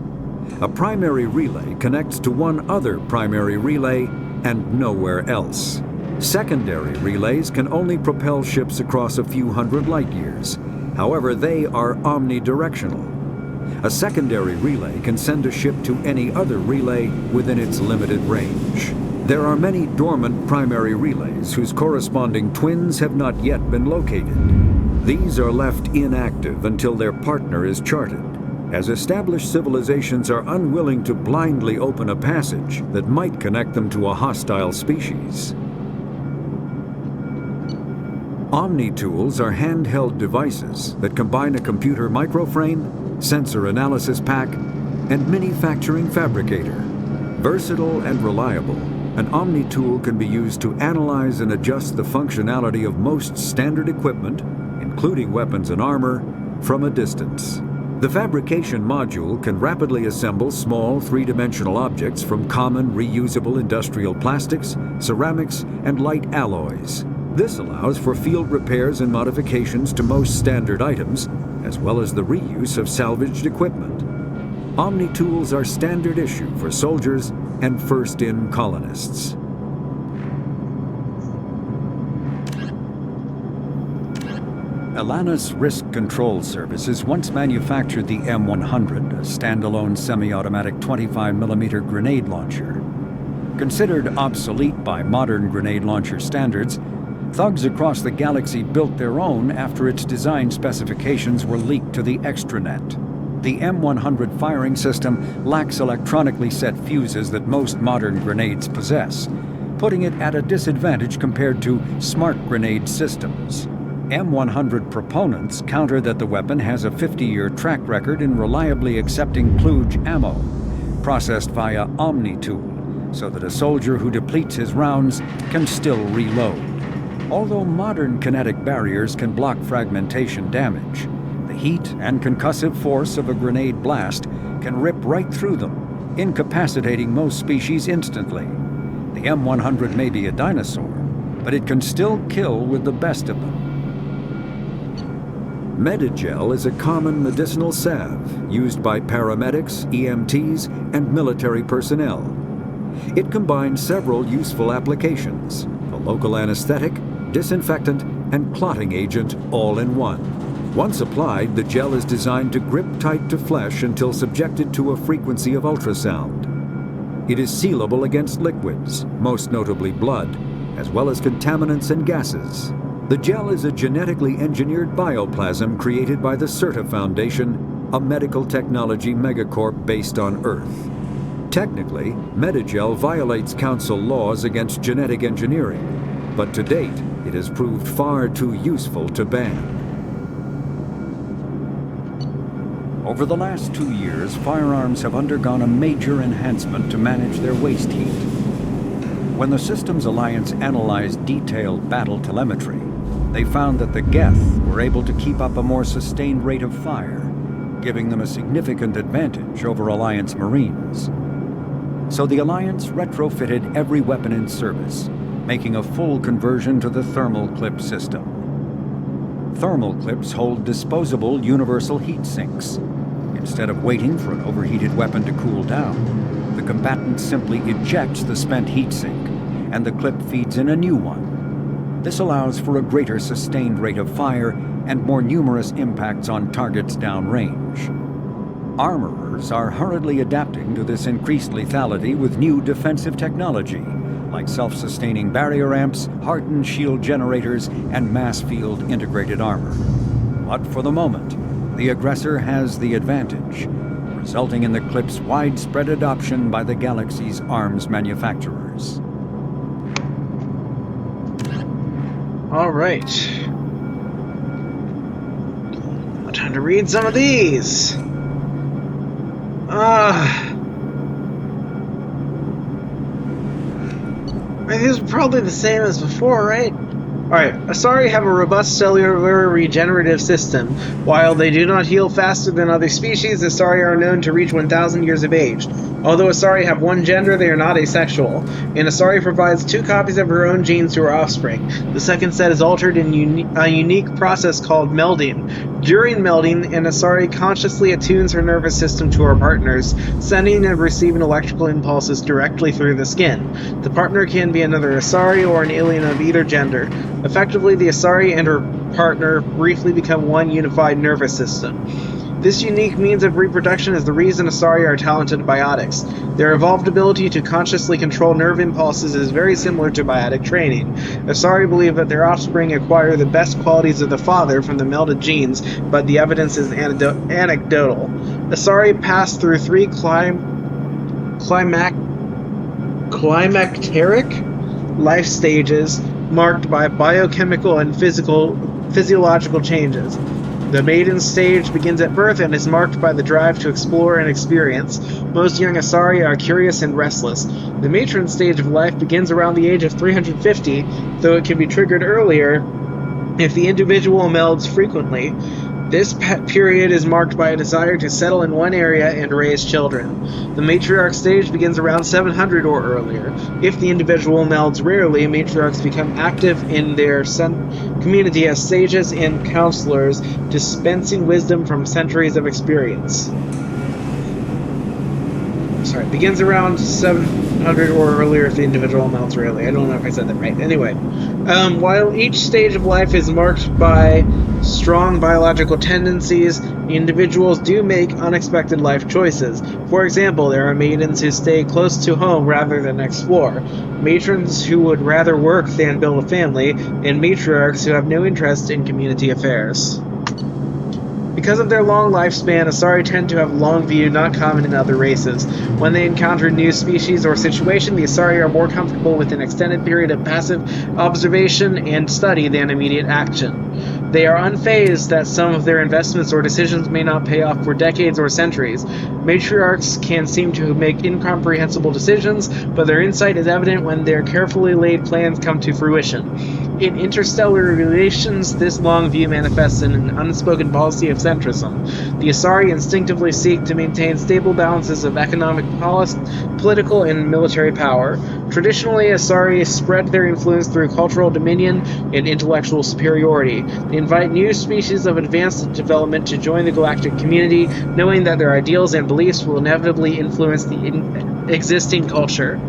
Speaker 16: A primary relay connects to one other primary relay and nowhere else. Secondary relays can only propel ships across a few hundred light years. However, they are omnidirectional. A secondary relay can send a ship to any other relay within its limited range. There are many dormant primary relays whose corresponding twins have not yet been located. These are left inactive until their partner is charted, as established civilizations are unwilling to blindly open a passage that might connect them to a hostile species. Omni-tools are handheld devices that combine a computer microframe, sensor analysis pack, and manufacturing fabricator. Versatile and reliable, an Omni-tool can be used to analyze and adjust the functionality of most standard equipment, including weapons and armor, from a distance. The fabrication module can rapidly assemble small three-dimensional objects from common reusable industrial plastics, ceramics, and light alloys. This allows for field repairs and modifications to most standard items, as well as the reuse of salvaged equipment. Omni-tools are standard issue for soldiers and first-in colonists. Alana's Risk Control Services once manufactured the M100, a standalone semi-automatic 25mm grenade launcher. Considered obsolete by modern grenade launcher standards, thugs across the galaxy built their own after its design specifications were leaked to the extranet. The M100 firing system lacks electronically set fuses that most modern grenades possess, putting it at a disadvantage compared to smart grenade systems. M100 proponents counter that the weapon has a 50-year track record in reliably accepting kludge ammo, processed via Omni-tool, so that a soldier who depletes his rounds can still reload. Although modern kinetic barriers can block fragmentation damage, the heat and concussive force of a grenade blast can rip right through them, incapacitating most species instantly. The M100 may be a dinosaur, but it can still kill with the best of them. Medigel is a common medicinal salve used by paramedics, EMTs, and military personnel. It combines several useful applications: a local anesthetic, disinfectant, and clotting agent all in one. Once applied, the gel is designed to grip tight to flesh until subjected to a frequency of ultrasound. It is sealable against liquids, most notably blood, as well as contaminants and gases. The gel is a genetically engineered bioplasm created by the CERTA Foundation, a medical technology megacorp based on Earth. Technically, Medigel violates Council laws against genetic engineering, but to date, it has proved far too useful to ban. Over the last 2 years, firearms have undergone a major enhancement to manage their waste heat. When the Systems Alliance analyzed detailed battle telemetry, they found that the Geth were able to keep up a more sustained rate of fire, giving them a significant advantage over Alliance Marines. So the Alliance retrofitted every weapon in service, making a full conversion to the thermal clip system. Thermal clips hold disposable universal heat sinks. Instead of waiting for an overheated weapon to cool down, the combatant simply ejects the spent heat sink, and the clip feeds in a new one. This allows for a greater sustained rate of fire and more numerous impacts on targets downrange. Armorers are hurriedly adapting to this increased lethality with new defensive technology, like self-sustaining barrier amps, hardened shield generators, and mass field integrated armor. But for the moment, the aggressor has the advantage, resulting in the clip's widespread adoption by the galaxy's arms manufacturers.
Speaker 1: All right. Time to read some of these. These are probably the same as before, right? Alright, Asari have a robust cellular regenerative system. While they do not heal faster than other species, Asari are known to reach 1,000 years of age. Although Asari have one gender, they are not asexual, and Asari provides 2 copies of her own genes to her offspring. The second set is altered in a unique process called melding. During melding, an Asari consciously attunes her nervous system to her partner's, sending and receiving electrical impulses directly through the skin. The partner can be another Asari or an alien of either gender. Effectively, the Asari and her partner briefly become one unified nervous system. This unique means of reproduction is the reason Asari are talented biotics. Their evolved ability to consciously control nerve impulses is very similar to biotic training. Asari believe that their offspring acquire the best qualities of the father from the melded genes, but the evidence is anecdotal. Asari pass through 3 climacteric life stages marked by biochemical and physiological changes. The maiden stage begins at birth and is marked by the drive to explore and experience. Most young Asari are curious and restless. The matron stage of life begins around the age of 350, though it can be triggered earlier if the individual melds frequently. This period is marked by a desire to settle in one area and raise children. The matriarch stage begins around 700 or earlier. If the individual melds rarely, matriarchs become active in their community as sages and counselors, dispensing wisdom from centuries of experience. Begins around 700 or earlier if the individual melds rarely. I don't know if I said that right. Anyway, while each stage of life is marked by strong biological tendencies, individuals do make unexpected life choices. For example, there are maidens who stay close to home rather than explore, matrons who would rather work than build a family, and matriarchs who have no interest in community affairs. Because of their long lifespan, Asari tend to have long view not common in other races. When they encounter new species or situation, the Asari are more comfortable with an extended period of passive observation and study than immediate action. They are unfazed that some of their investments or decisions may not pay off for decades or centuries. Matriarchs can seem to make incomprehensible decisions, but their insight is evident when their carefully laid plans come to fruition. In interstellar relations, this long view manifests in an unspoken policy of centrism. The Asari instinctively seek to maintain stable balances of economic, political, and military power. Traditionally, Asari spread their influence through cultural dominion and intellectual superiority. They invite new species of advanced development to join the galactic community, knowing that their ideals and beliefs will inevitably influence the existing culture.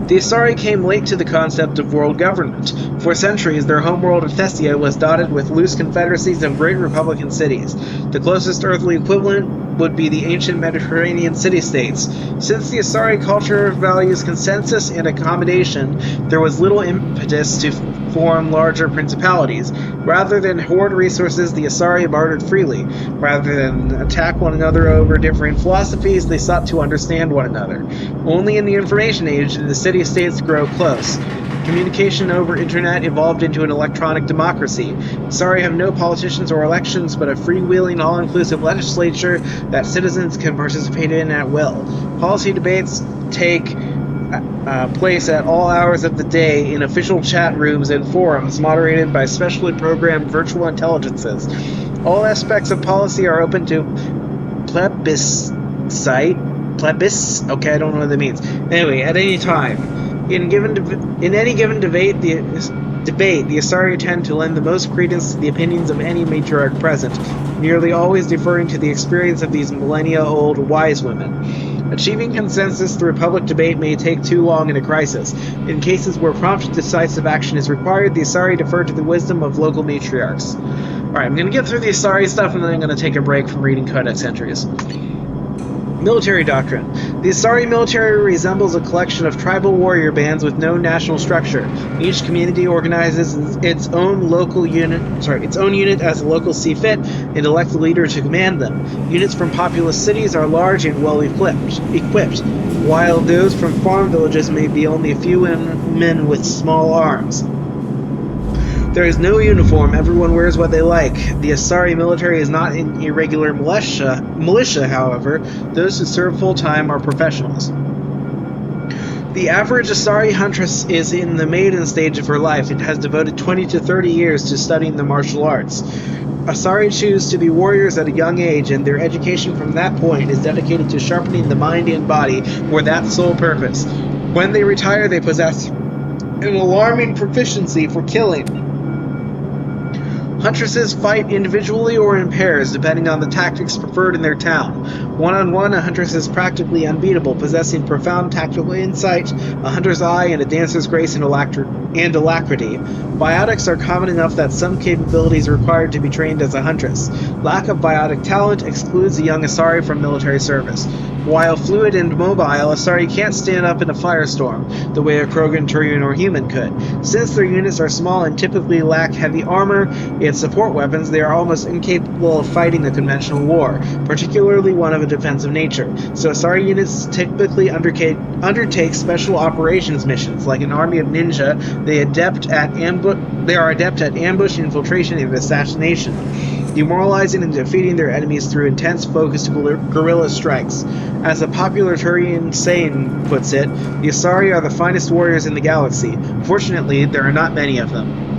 Speaker 1: The Asari came late to the concept of world government. For centuries, their homeworld of Thessia was dotted with loose confederacies of great republican cities. The closest earthly equivalent would be the ancient Mediterranean city-states. Since the Asari culture values consensus and accommodation, there was little impetus to form larger principalities. Rather than hoard resources, the Asari bartered freely. Rather than attack one another over differing philosophies, they sought to understand one another. Only in the information age did the city-states grow close. Communication over internet evolved into an electronic democracy. Asari have no politicians or elections, but a freewheeling, all-inclusive legislature that citizens can participate in at will. Policy debates take place at all hours of the day in official chat rooms and forums moderated by specially programmed virtual intelligences. All aspects of policy are open to plebiscite. Okay, I don't know what that means. Anyway, at any time. In any given debate, the Asari tend to lend the most credence to the opinions of any matriarch present, nearly always deferring to the experience of these millennia-old wise women. Achieving consensus through public debate may take too long in a crisis. In cases where prompt, decisive action is required, the Asari defer to the wisdom of local matriarchs. Alright, I'm going to get through the Asari stuff, and then I'm going to take a break from reading Codex entries. Military doctrine. The Asari military resembles a collection of tribal warrior bands with no national structure. Each community organizes its own unit as the locals see fit and elect the leader to command them. Units from populous cities are large and well equipped, while those from farm villages may be only a few men with small arms. There is no uniform, everyone wears what they like. The Asari military is not an irregular militia, however. Those who serve full-time are professionals. The average Asari huntress is in the maiden stage of her life and has devoted 20 to 30 years to studying the martial arts. Asari choose to be warriors at a young age, and their education from that point is dedicated to sharpening the mind and body for that sole purpose. When they retire, they possess an alarming proficiency for killing. Huntresses fight individually or in pairs, depending on the tactics preferred in their town. One-on-one, a huntress is practically unbeatable, possessing profound tactical insight, a hunter's eye, and a dancer's grace and alacrity. Biotics are common enough that some capabilities are required to be trained as a huntress. Lack of biotic talent excludes a young Asari from military service. While fluid and mobile, Asari can't stand up in a firestorm, the way a Krogan, Turian, or human could. Since their units are small and typically lack heavy armor and support weapons, they are almost incapable of fighting a conventional war, particularly one of a defensive nature. So Asari units typically undertake special operations missions. Like an army of ninja, they are adept at ambush, infiltration, and assassination, demoralizing and defeating their enemies through intense, focused guerrilla strikes. As a popular Turian saying puts it, the Asari are the finest warriors in the galaxy. Fortunately, there are not many of them.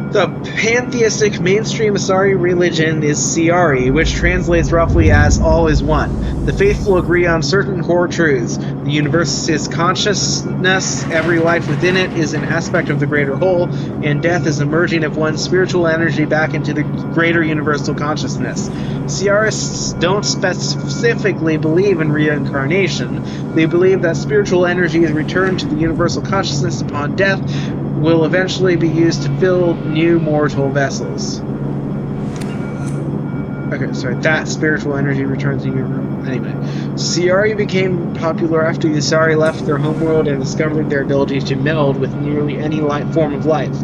Speaker 1: The pantheistic mainstream Asari religion is Siari, which translates roughly as all is one. The faithful agree on certain core truths. The universe is consciousness, every life within it is an aspect of the greater whole, and death is a merging of one's spiritual energy back into the greater universal consciousness. Siarists don't specifically believe in reincarnation. They believe that spiritual energy is returned to the universal consciousness upon death, will eventually be used to fill new mortal vessels. Okay, sorry, that spiritual energy returns to your... Anyway, Siari became popular after the Asari left their homeworld and discovered their ability to meld with nearly any form of life.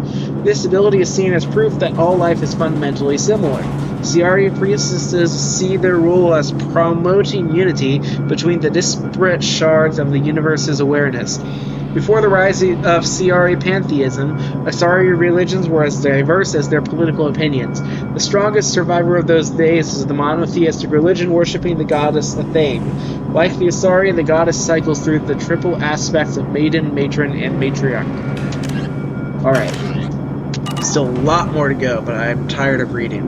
Speaker 1: This ability is seen as proof that all life is fundamentally similar. Siari priestesses see their role as promoting unity between the disparate shards of the universe's awareness. Before the rise of Siari pantheism, Asari religions were as diverse as their political opinions. The strongest survivor of those days is the monotheistic religion worshipping the goddess Athame. Like the Asari, the goddess cycles through the triple aspects of maiden, matron, and matriarch. Alright. Still a lot more to go, but I'm tired of reading.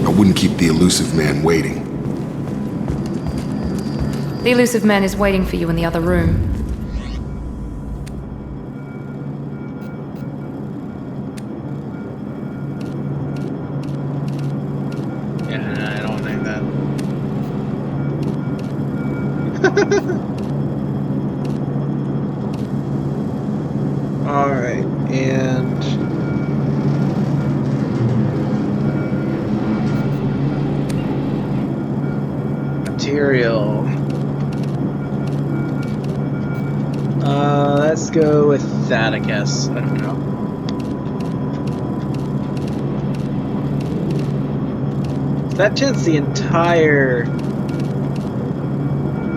Speaker 13: I wouldn't keep the elusive man waiting.
Speaker 2: The elusive man is waiting for you in the other room.
Speaker 1: Yeah, I don't think that. Alright, and... material. Let's go with that, I guess. I don't know. That tints the entire...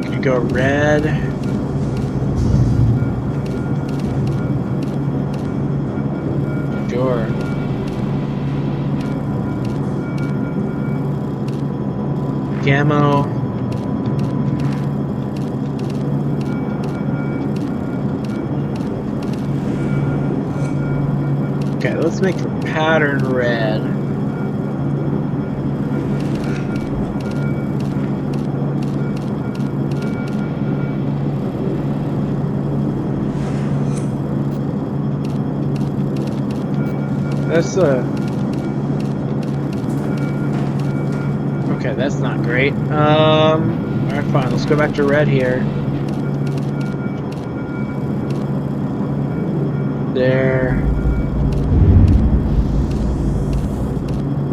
Speaker 1: Could go red. Sure. Camo. Okay, let's make the pattern red. That's okay, that's not great. Alright, fine, let's go back to red here. There.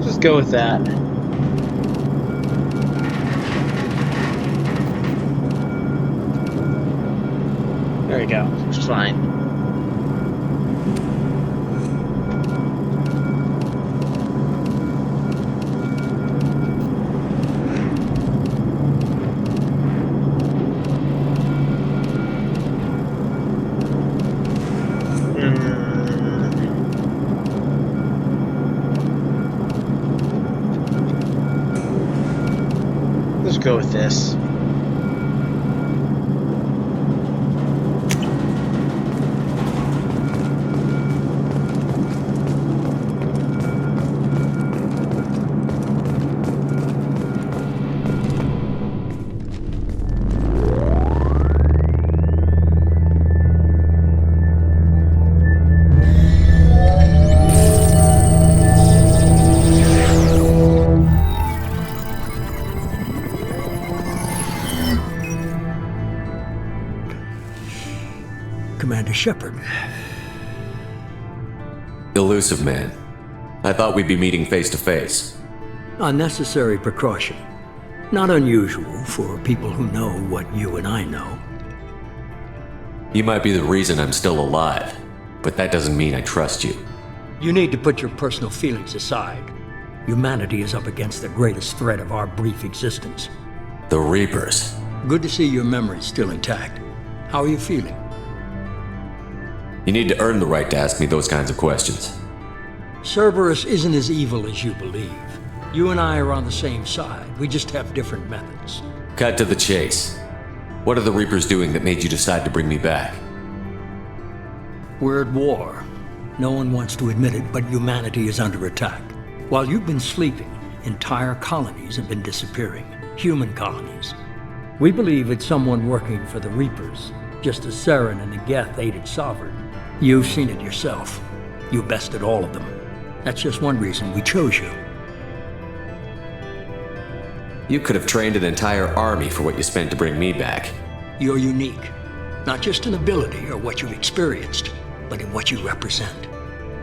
Speaker 1: Just go with that. There we go. It's fine. Go with this.
Speaker 3: Commander Shepard.
Speaker 12: Elusive man. I thought we'd be meeting face to face.
Speaker 3: Unnecessary precaution. Not unusual for people who know what you and I know.
Speaker 12: You might be the reason I'm still alive, but that doesn't mean I trust you.
Speaker 3: You need to put your personal feelings aside. Humanity is up against the greatest threat of our brief existence.
Speaker 12: The Reapers.
Speaker 3: Good to see your memory's still intact. How are you feeling?
Speaker 12: You need to earn the right to ask me those kinds of questions.
Speaker 3: Cerberus isn't as evil as you believe. You and I are on the same side. We just have different methods.
Speaker 12: Cut to the chase. What are the Reapers doing that made you decide to bring me back?
Speaker 3: We're at war. No one wants to admit it, but humanity is under attack. While you've been sleeping, entire colonies have been disappearing. Human colonies. We believe it's someone working for the Reapers, just as Saren and the Geth aided Sovereign. You've seen it yourself. You bested all of them. That's just one reason we chose you.
Speaker 12: You could have trained an entire army for what you spent to bring me back.
Speaker 3: You're unique. Not just in ability or what you've experienced, but in what you represent.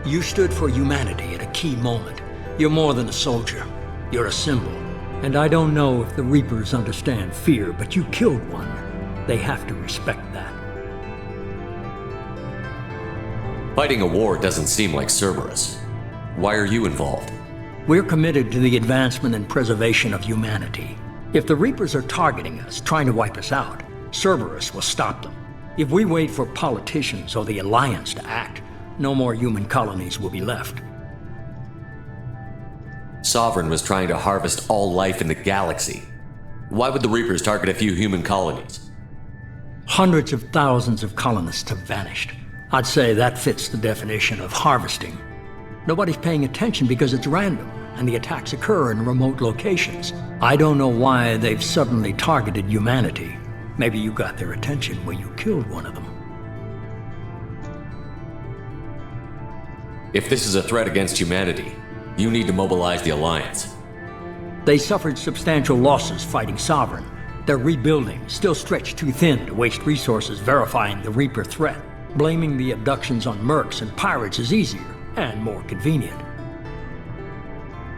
Speaker 3: You stood for humanity at a key moment. You're more than a soldier. You're a symbol. And I don't know if the Reapers understand fear, but you killed one. They have to respect that.
Speaker 12: Fighting a war doesn't seem like Cerberus. Why are you involved?
Speaker 3: We're committed to the advancement and preservation of humanity. If the Reapers are targeting us, trying to wipe us out, Cerberus will stop them. If we wait for politicians or the Alliance to act, no more human colonies will be left.
Speaker 12: Sovereign was trying to harvest all life in the galaxy. Why would the Reapers target a few human colonies?
Speaker 3: Hundreds of thousands of colonists have vanished. I'd say that fits the definition of harvesting. Nobody's paying attention because it's random, and the attacks occur in remote locations. I don't know why they've suddenly targeted humanity. Maybe you got their attention when you killed one of them.
Speaker 12: If this is a threat against humanity, you need to mobilize the Alliance.
Speaker 3: They suffered substantial losses fighting Sovereign. They're rebuilding, still stretched too thin to waste resources verifying the Reaper threat. Blaming the abductions on mercs and pirates is easier and more convenient.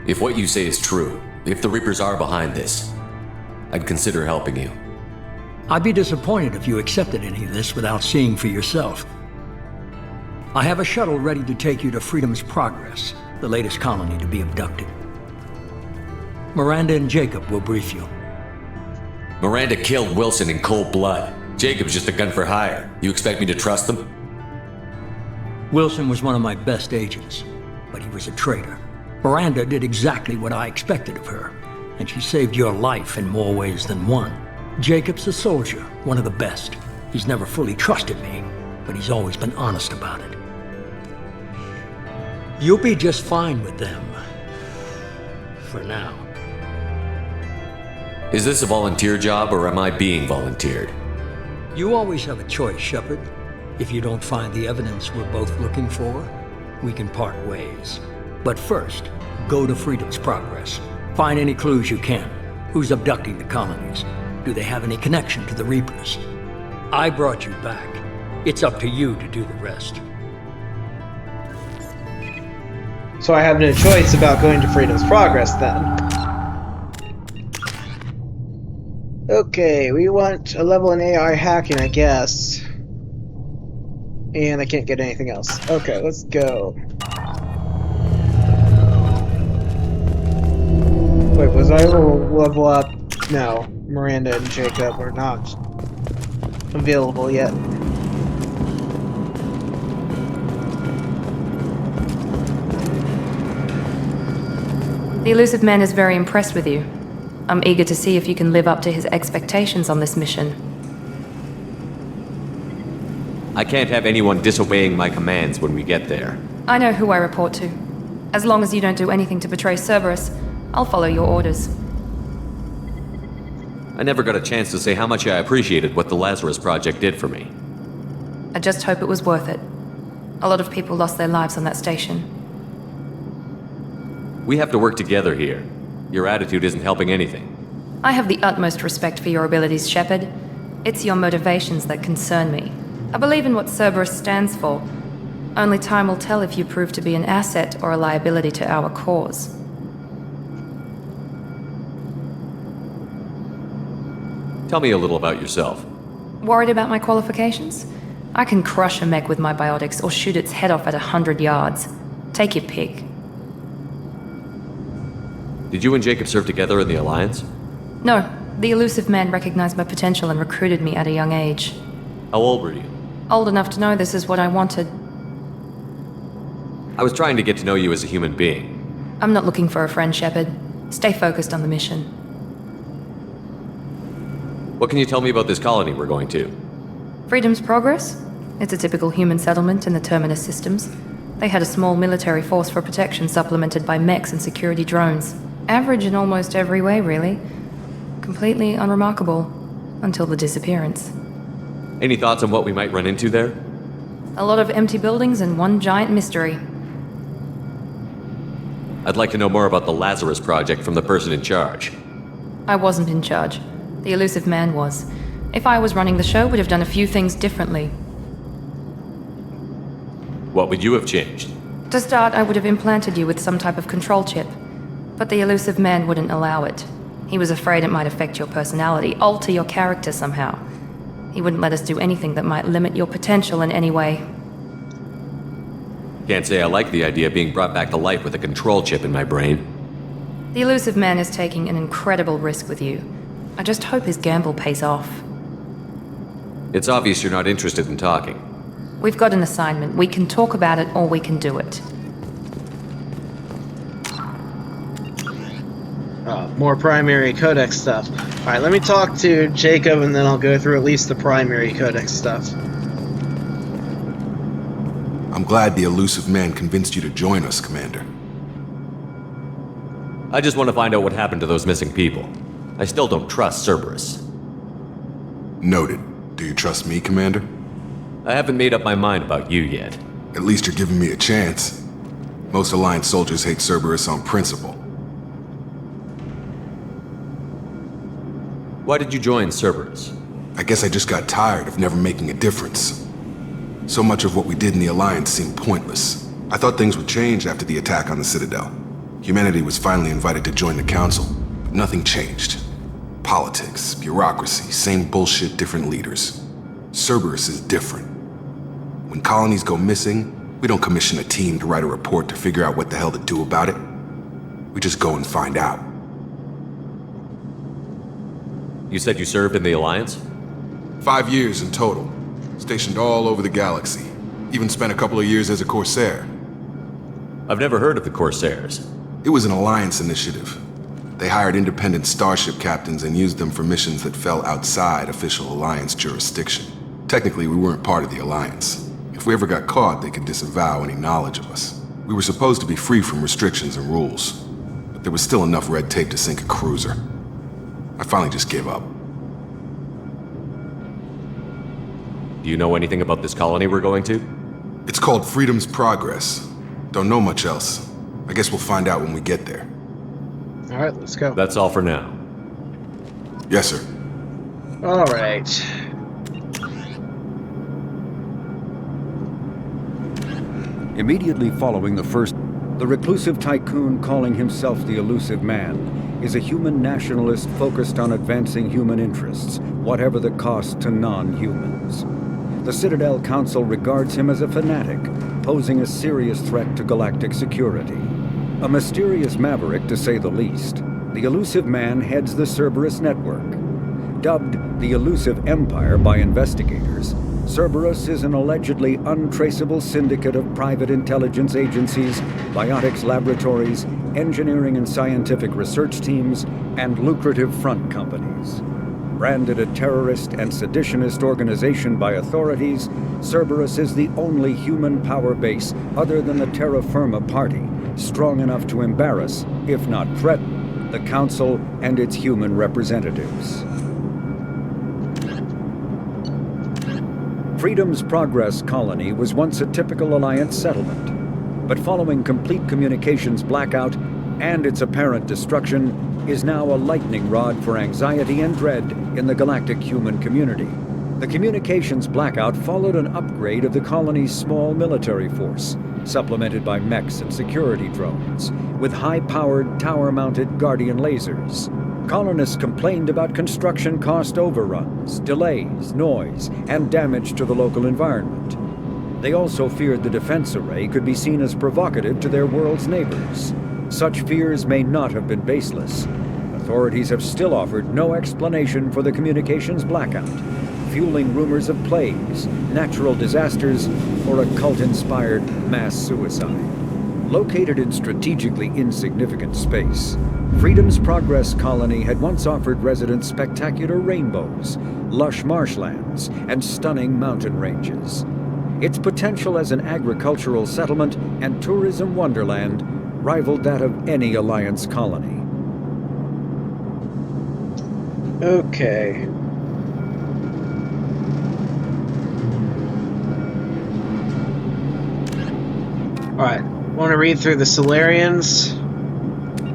Speaker 12: If what you say is true, if the Reapers are behind this, I'd consider helping you.
Speaker 3: I'd be disappointed if you accepted any of this without seeing for yourself. I have a shuttle ready to take you to Freedom's Progress, the latest colony to be abducted. Miranda and Jacob will brief you.
Speaker 12: Miranda killed Wilson in cold blood. Jacob's just a gun for hire. You expect me to trust them?
Speaker 3: Wilson was one of my best agents, but he was a traitor. Miranda did exactly what I expected of her, and she saved your life in more ways than one. Jacob's a soldier, one of the best. He's never fully trusted me, but he's always been honest about it. You'll be just fine with them. For now.
Speaker 12: Is this a volunteer job, or am I being volunteered?
Speaker 3: You always have a choice, Shepard. If you don't find the evidence we're both looking for, we can part ways. But first, go to Freedom's Progress. Find any clues you can. Who's abducting the colonies? Do they have any connection to the Reapers? I brought you back. It's up to you to do the rest.
Speaker 1: So I have no choice about going to Freedom's Progress, then. Okay, we want a level in AI hacking, I guess. And I can't get anything else. Okay, let's go. Wait, was I able to level up? No, Miranda and Jacob are not available yet.
Speaker 2: The Elusive Man is very impressed with you. I'm eager to see if you can live up to his expectations on this mission.
Speaker 12: I can't have anyone disobeying my commands when we get there.
Speaker 2: I know who I report to. As long as you don't do anything to betray Cerberus, I'll follow your orders.
Speaker 12: I never got a chance to say how much I appreciated what the Lazarus Project did for me.
Speaker 2: I just hope it was worth it. A lot of people lost their lives on that station.
Speaker 12: We have to work together here. Your attitude isn't helping anything.
Speaker 2: I have the utmost respect for your abilities, Shepard. It's your motivations that concern me. I believe in what Cerberus stands for. Only time will tell if you prove to be an asset or a liability to our cause.
Speaker 12: Tell me a little about yourself.
Speaker 2: Worried about my qualifications? I can crush a mech with my biotics or shoot its head off at 100 yards. Take your pick.
Speaker 12: Did you and Jacob serve together in the Alliance?
Speaker 2: No, the Elusive Man recognized my potential and recruited me at a young age.
Speaker 12: How old were you?
Speaker 2: Old enough to know this is what I wanted.
Speaker 12: I was trying to get to know you as a human being.
Speaker 2: I'm not looking for a friend, Shepard. Stay focused on the mission.
Speaker 12: What can you tell me about this colony we're going to?
Speaker 2: Freedom's Progress? It's a typical human settlement in the Terminus systems. They had a small military force for protection supplemented by mechs and security drones. Average in almost every way, really. Completely unremarkable. Until the disappearance.
Speaker 12: Any thoughts on what we might run into there?
Speaker 2: A lot of empty buildings and one giant mystery.
Speaker 12: I'd like to know more about the Lazarus Project from the person in charge.
Speaker 2: I wasn't in charge. The Elusive Man was. If I was running the show, would have done a few things differently.
Speaker 12: What would you have changed?
Speaker 2: To start, I would have implanted you with some type of control chip. But the Elusive Man wouldn't allow it. He was afraid it might affect your personality, alter your character somehow. He wouldn't let us do anything that might limit your potential in any way.
Speaker 12: Can't say I like the idea of being brought back to life with a control chip in my brain.
Speaker 2: The Elusive Man is taking an incredible risk with you. I just hope his gamble pays off.
Speaker 12: It's obvious you're not interested in talking.
Speaker 2: We've got an assignment. We can talk about it or we can do it.
Speaker 1: More primary codex stuff. Alright, let me talk to Jacob and then I'll go through at least the primary codex stuff.
Speaker 13: I'm glad the elusive man convinced you to join us, Commander.
Speaker 12: I just want to find out what happened to those missing people. I still don't trust Cerberus.
Speaker 13: Noted. Do you trust me, Commander?
Speaker 12: I haven't made up my mind about you yet.
Speaker 13: At least you're giving me a chance. Most Alliance soldiers hate Cerberus on principle.
Speaker 12: Why did you join Cerberus?
Speaker 13: I guess I just got tired of never making a difference. So much of what we did in the Alliance seemed pointless. I thought things would change after the attack on the Citadel. Humanity was finally invited to join the Council, but nothing changed. Politics, bureaucracy, same bullshit, different leaders. Cerberus is different. When colonies go missing, we don't commission a team to write a report to figure out what the hell to do about it. We just go and find out.
Speaker 12: You said you served in the Alliance?
Speaker 13: 5 years in total. Stationed all over the galaxy. Even spent a couple of years as a Corsair.
Speaker 12: I've never heard of the Corsairs.
Speaker 13: It was an Alliance initiative. They hired independent starship captains and used them for missions that fell outside official Alliance jurisdiction. Technically, we weren't part of the Alliance. If we ever got caught, they could disavow any knowledge of us. We were supposed to be free from restrictions and rules, but there was still enough red tape to sink a cruiser. I finally just gave up.
Speaker 12: Do you know anything about this colony we're going to?
Speaker 13: It's called Freedom's Progress. Don't know much else. I guess we'll find out when we get there.
Speaker 1: Alright, let's go.
Speaker 12: That's all for now.
Speaker 13: Yes, sir.
Speaker 1: Alright.
Speaker 16: Immediately following the first, the reclusive tycoon calling himself the Elusive Man is a human nationalist focused on advancing human interests, whatever the cost to non-humans. The Citadel Council regards him as a fanatic, posing a serious threat to galactic security. A mysterious maverick, to say the least, the Elusive Man heads the Cerberus network. Dubbed the Elusive Empire by investigators, Cerberus is an allegedly untraceable syndicate of private intelligence agencies, biotics laboratories, engineering and scientific research teams, and lucrative front companies. Branded a terrorist and seditionist organization by authorities, Cerberus is the only human power base other than the Terra Firma Party, strong enough to embarrass, if not threaten, the Council and its human representatives. Freedom's Progress colony was once a typical Alliance settlement, but following complete communications blackout and its apparent destruction, is now a lightning rod for anxiety and dread in the galactic human community. The communications blackout followed an upgrade of the colony's small military force, supplemented by mechs and security drones, with high-powered, tower-mounted Guardian lasers. Colonists complained about construction cost overruns, delays, noise, and damage to the local environment. They also feared the defense array could be seen as provocative to their world's neighbors. Such fears may not have been baseless. Authorities have still offered no explanation for the communications blackout, fueling rumors of plagues, natural disasters, or a cult-inspired mass suicide. Located in strategically insignificant space, Freedom's Progress colony had once offered residents spectacular rainbows, lush marshlands, and stunning mountain ranges. Its potential as an agricultural settlement and tourism wonderland rivaled that of any Alliance colony.
Speaker 1: Okay. Alright, want to read through the Solarians?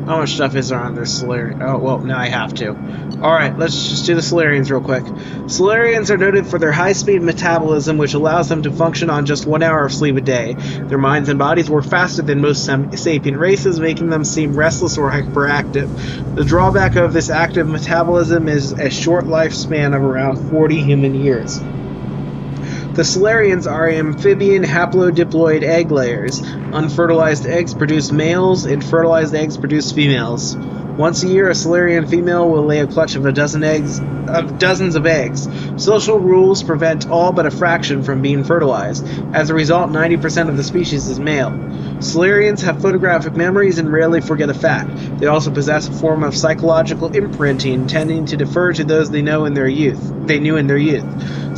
Speaker 1: How much stuff is there on their Solarian? Oh, well, now I have to. Alright, let's just do the Solarians real quick. Solarians are noted for their high-speed metabolism, which allows them to function on just 1 hour of sleep a day. Their minds and bodies work faster than most sapient races, making them seem restless or hyperactive. The drawback of this active metabolism is a short lifespan of around 40 human years. The Solarians are amphibian haplodiploid egg layers. Unfertilized eggs produce males, and fertilized eggs produce females. Once a year, a Solarian female will lay a clutch of dozens of eggs. Social rules prevent all but a fraction from being fertilized. As a result, 90% of the species is male. Solarians have photographic memories and rarely forget a fact. They also possess a form of psychological imprinting, tending to defer to those they knew in their youth.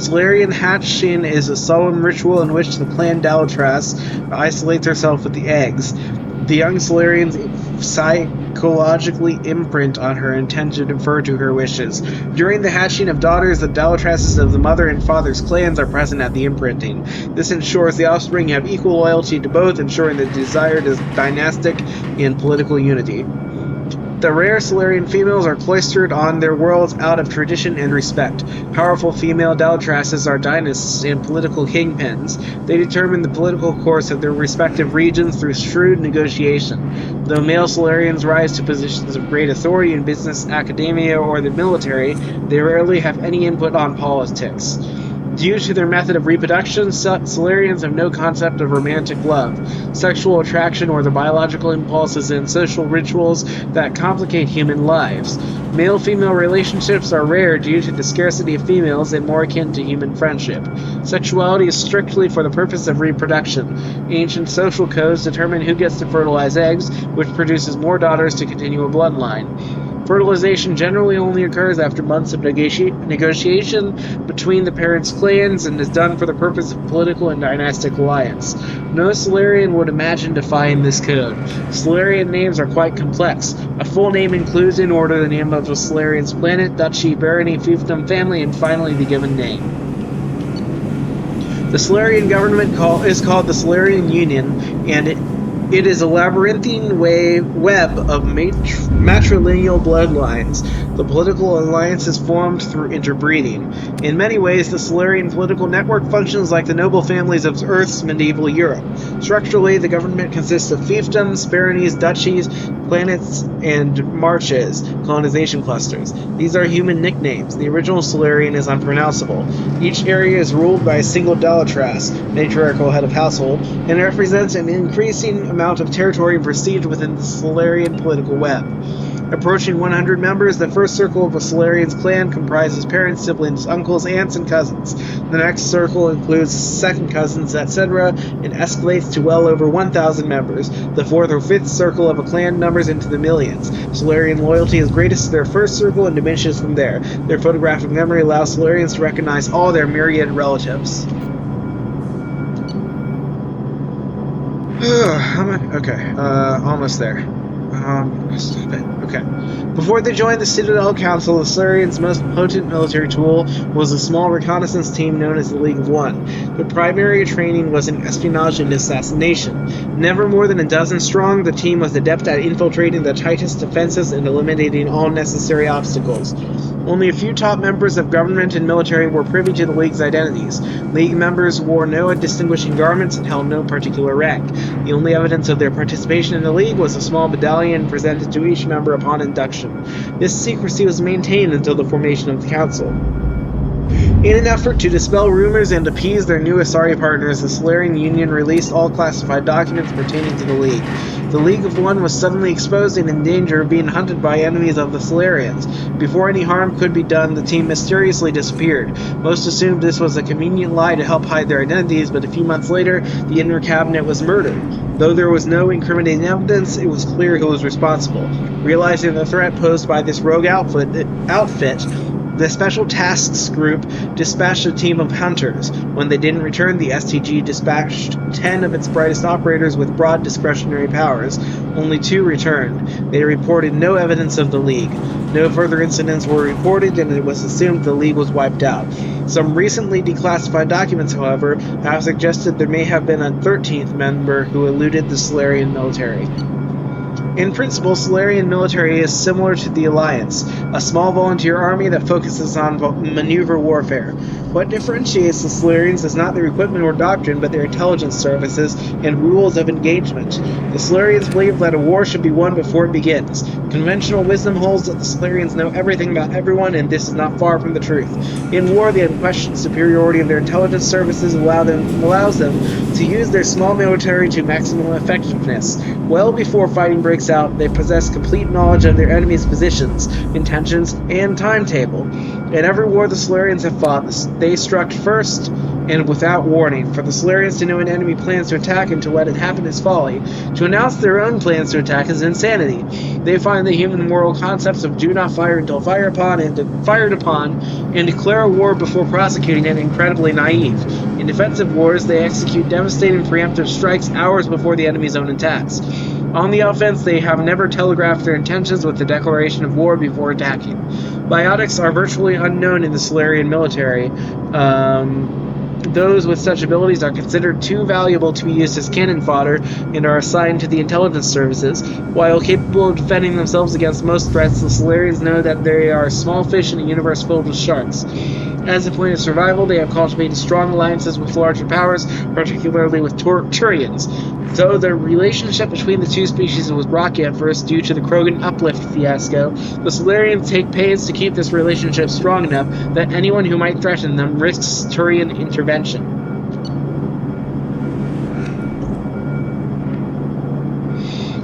Speaker 1: Solarian hatching is a solemn ritual in which the clan Dalatras isolates herself with the eggs. The young Solarians psychologically imprint on her and tend to defer to her wishes. During the hatching of daughters, the Dalatrases of the mother and father's clans are present at the imprinting. This ensures the offspring have equal loyalty to both, ensuring the desired dynastic and political unity. The rare Solarian females are cloistered on their worlds out of tradition and respect. Powerful female Dalatrases are dynasts and political kingpins. They determine the political course of their respective regions through shrewd negotiation. Though male Solarians rise to positions of great authority in business, academia, or the military, they rarely have any input on politics. Due to their method of reproduction, Solarians have no concept of romantic love, sexual attraction, or the biological impulses and social rituals that complicate human lives. Male-female relationships are rare due to the scarcity of females and more akin to human friendship. Sexuality is strictly for the purpose of reproduction. Ancient social codes determine who gets to fertilize eggs, which produces more daughters to continue a bloodline. Fertilization generally only occurs after months of negotiation between the parents' clans and is done for the purpose of political and dynastic alliance. No Solarian would imagine defying this code. Solarian names are quite complex. A full name includes in order the name of a Solarian's planet, duchy, barony, fiefdom, family, and finally the given name. The Solarian government is called the Solarian Union, and it is a labyrinthine web of matrilineal bloodlines. The political alliance is formed through interbreeding. In many ways, the Solarian political network functions like the noble families of Earth's medieval Europe. Structurally, the government consists of fiefdoms, baronies, duchies, planets, and marches, colonization clusters. These are human nicknames. The original Solarian is unpronounceable. Each area is ruled by a single Dalatras, matriarchal head of household, and represents an increasing amount of territory and prestige within the Solarian political web. Approaching 100 members, the first circle of a Solarian's clan comprises parents, siblings, uncles, aunts, and cousins. The next circle includes second cousins, etc., and escalates to well over 1,000 members. The fourth or fifth circle of a clan numbers into the millions. Solarian loyalty is greatest to their first circle and diminishes from there. Their photographic memory allows Solarians to recognize all their myriad relatives. Okay, almost there. Stop it. Okay. Before they joined the Citadel Council, the Solarians' most potent military tool was a small reconnaissance team known as the League of One. Their primary training was in espionage and assassination. Never more than a dozen strong, the team was adept at infiltrating the tightest defenses and eliminating all necessary obstacles. Only a few top members of government and military were privy to the League's identities. League members wore no distinguishing garments and held no particular rank. The only evidence of their participation in the League was a small medallion presented to each member upon induction. This secrecy was maintained until the formation of the Council. In an effort to dispel rumors and appease their new Asari partners, the Solarian Union released all classified documents pertaining to the League. The League of One was suddenly exposed and in danger of being hunted by enemies of the Solarians. Before any harm could be done, the team mysteriously disappeared. Most assumed this was a convenient lie to help hide their identities, but a few months later, the inner cabinet was murdered. Though there was no incriminating evidence, it was clear who was responsible. Realizing the threat posed by this rogue outfit, the Special Tasks Group dispatched a team of hunters. When they didn't return, the STG dispatched 10 of its brightest operators with broad discretionary powers. Only 2 returned. They reported no evidence of the League. No further incidents were reported, and it was assumed the League was wiped out. Some recently declassified documents, however, have suggested there may have been a 13th member who eluded the Solarian military. In principle, Solarian military is similar to the Alliance, a small volunteer army that focuses on maneuver warfare. What differentiates the Solarians is not their equipment or doctrine, but their intelligence services and rules of engagement. The Solarians believe that a war should be won before it begins. Conventional wisdom holds that the Solarians know everything about everyone, and this is not far from the truth. In war, the unquestioned superiority of their intelligence services allows them to use their small military to maximum effectiveness. Well before fighting breaks out, they possess complete knowledge of their enemy's positions, intentions, and timetable. In every war the Solarians have fought, they struck first and without warning. For the Solarians to know an enemy plans to attack and to let it happen is folly. To announce their own plans to attack is insanity. They find the human moral concepts of do not fire until fired upon and declare a war before prosecuting it incredibly naive. In defensive wars, they execute devastating preemptive strikes hours before the enemy's own attacks. On the offense, they have never telegraphed their intentions with the declaration of war before attacking. Biotics are virtually unknown in the Solarian military. Those with such abilities are considered too valuable to be used as cannon fodder and are assigned to the intelligence services. While capable of defending themselves against most threats, the Solarians know that they are small fish in a universe filled with sharks. As a point of survival, they have cultivated strong alliances with larger powers, particularly with Turians. Though the relationship between the two species was rocky at first due to the Krogan uplift fiasco, the Solarians take pains to keep this relationship strong enough that anyone who might threaten them risks Turian intervention.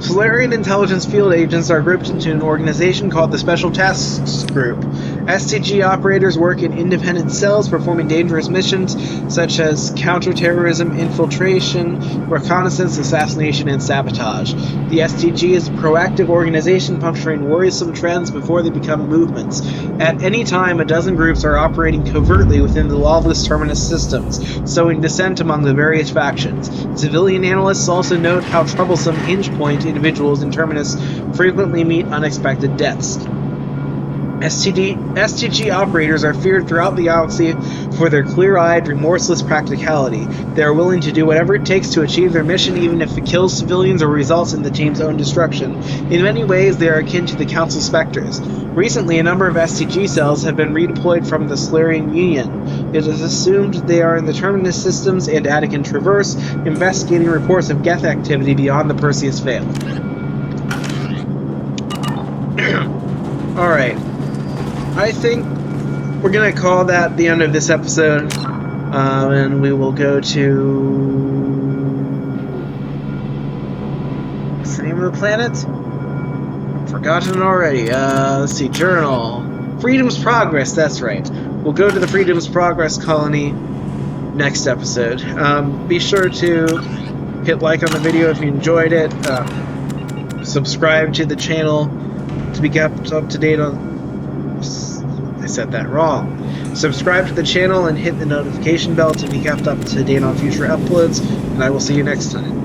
Speaker 1: Solarian intelligence field agents are grouped into an organization called the Special Tasks Group. STG operators work in independent cells performing dangerous missions such as counterterrorism, infiltration, reconnaissance, assassination, and sabotage. The STG is a proactive organization puncturing worrisome trends before they become movements. At any time, a dozen groups are operating covertly within the lawless Terminus systems, sowing dissent among the various factions. Civilian analysts also note how troublesome hinge point individuals in Terminus frequently meet unexpected deaths. STG operators are feared throughout the galaxy for their clear-eyed, remorseless practicality. They are willing to do whatever it takes to achieve their mission, even if it kills civilians or results in the team's own destruction. In many ways, they are akin to the Council Spectres. Recently, a number of STG cells have been redeployed from the Solarian Union. It is assumed they are in the Terminus systems and Attican Traverse, investigating reports of Geth activity beyond the Perseus Veil. Alright. I think we're going to call that the end of this episode, and we will go to... what's the name of the planet? I've forgotten already. Let's see, Journal. Freedom's Progress, that's right. We'll go to the Freedom's Progress colony next episode. Be sure to hit like on the video if you enjoyed it. Subscribe to the channel to be kept up to date on... I said that wrong. Subscribe to the channel and hit the notification bell to be kept up to date on future uploads, and I will see you next time.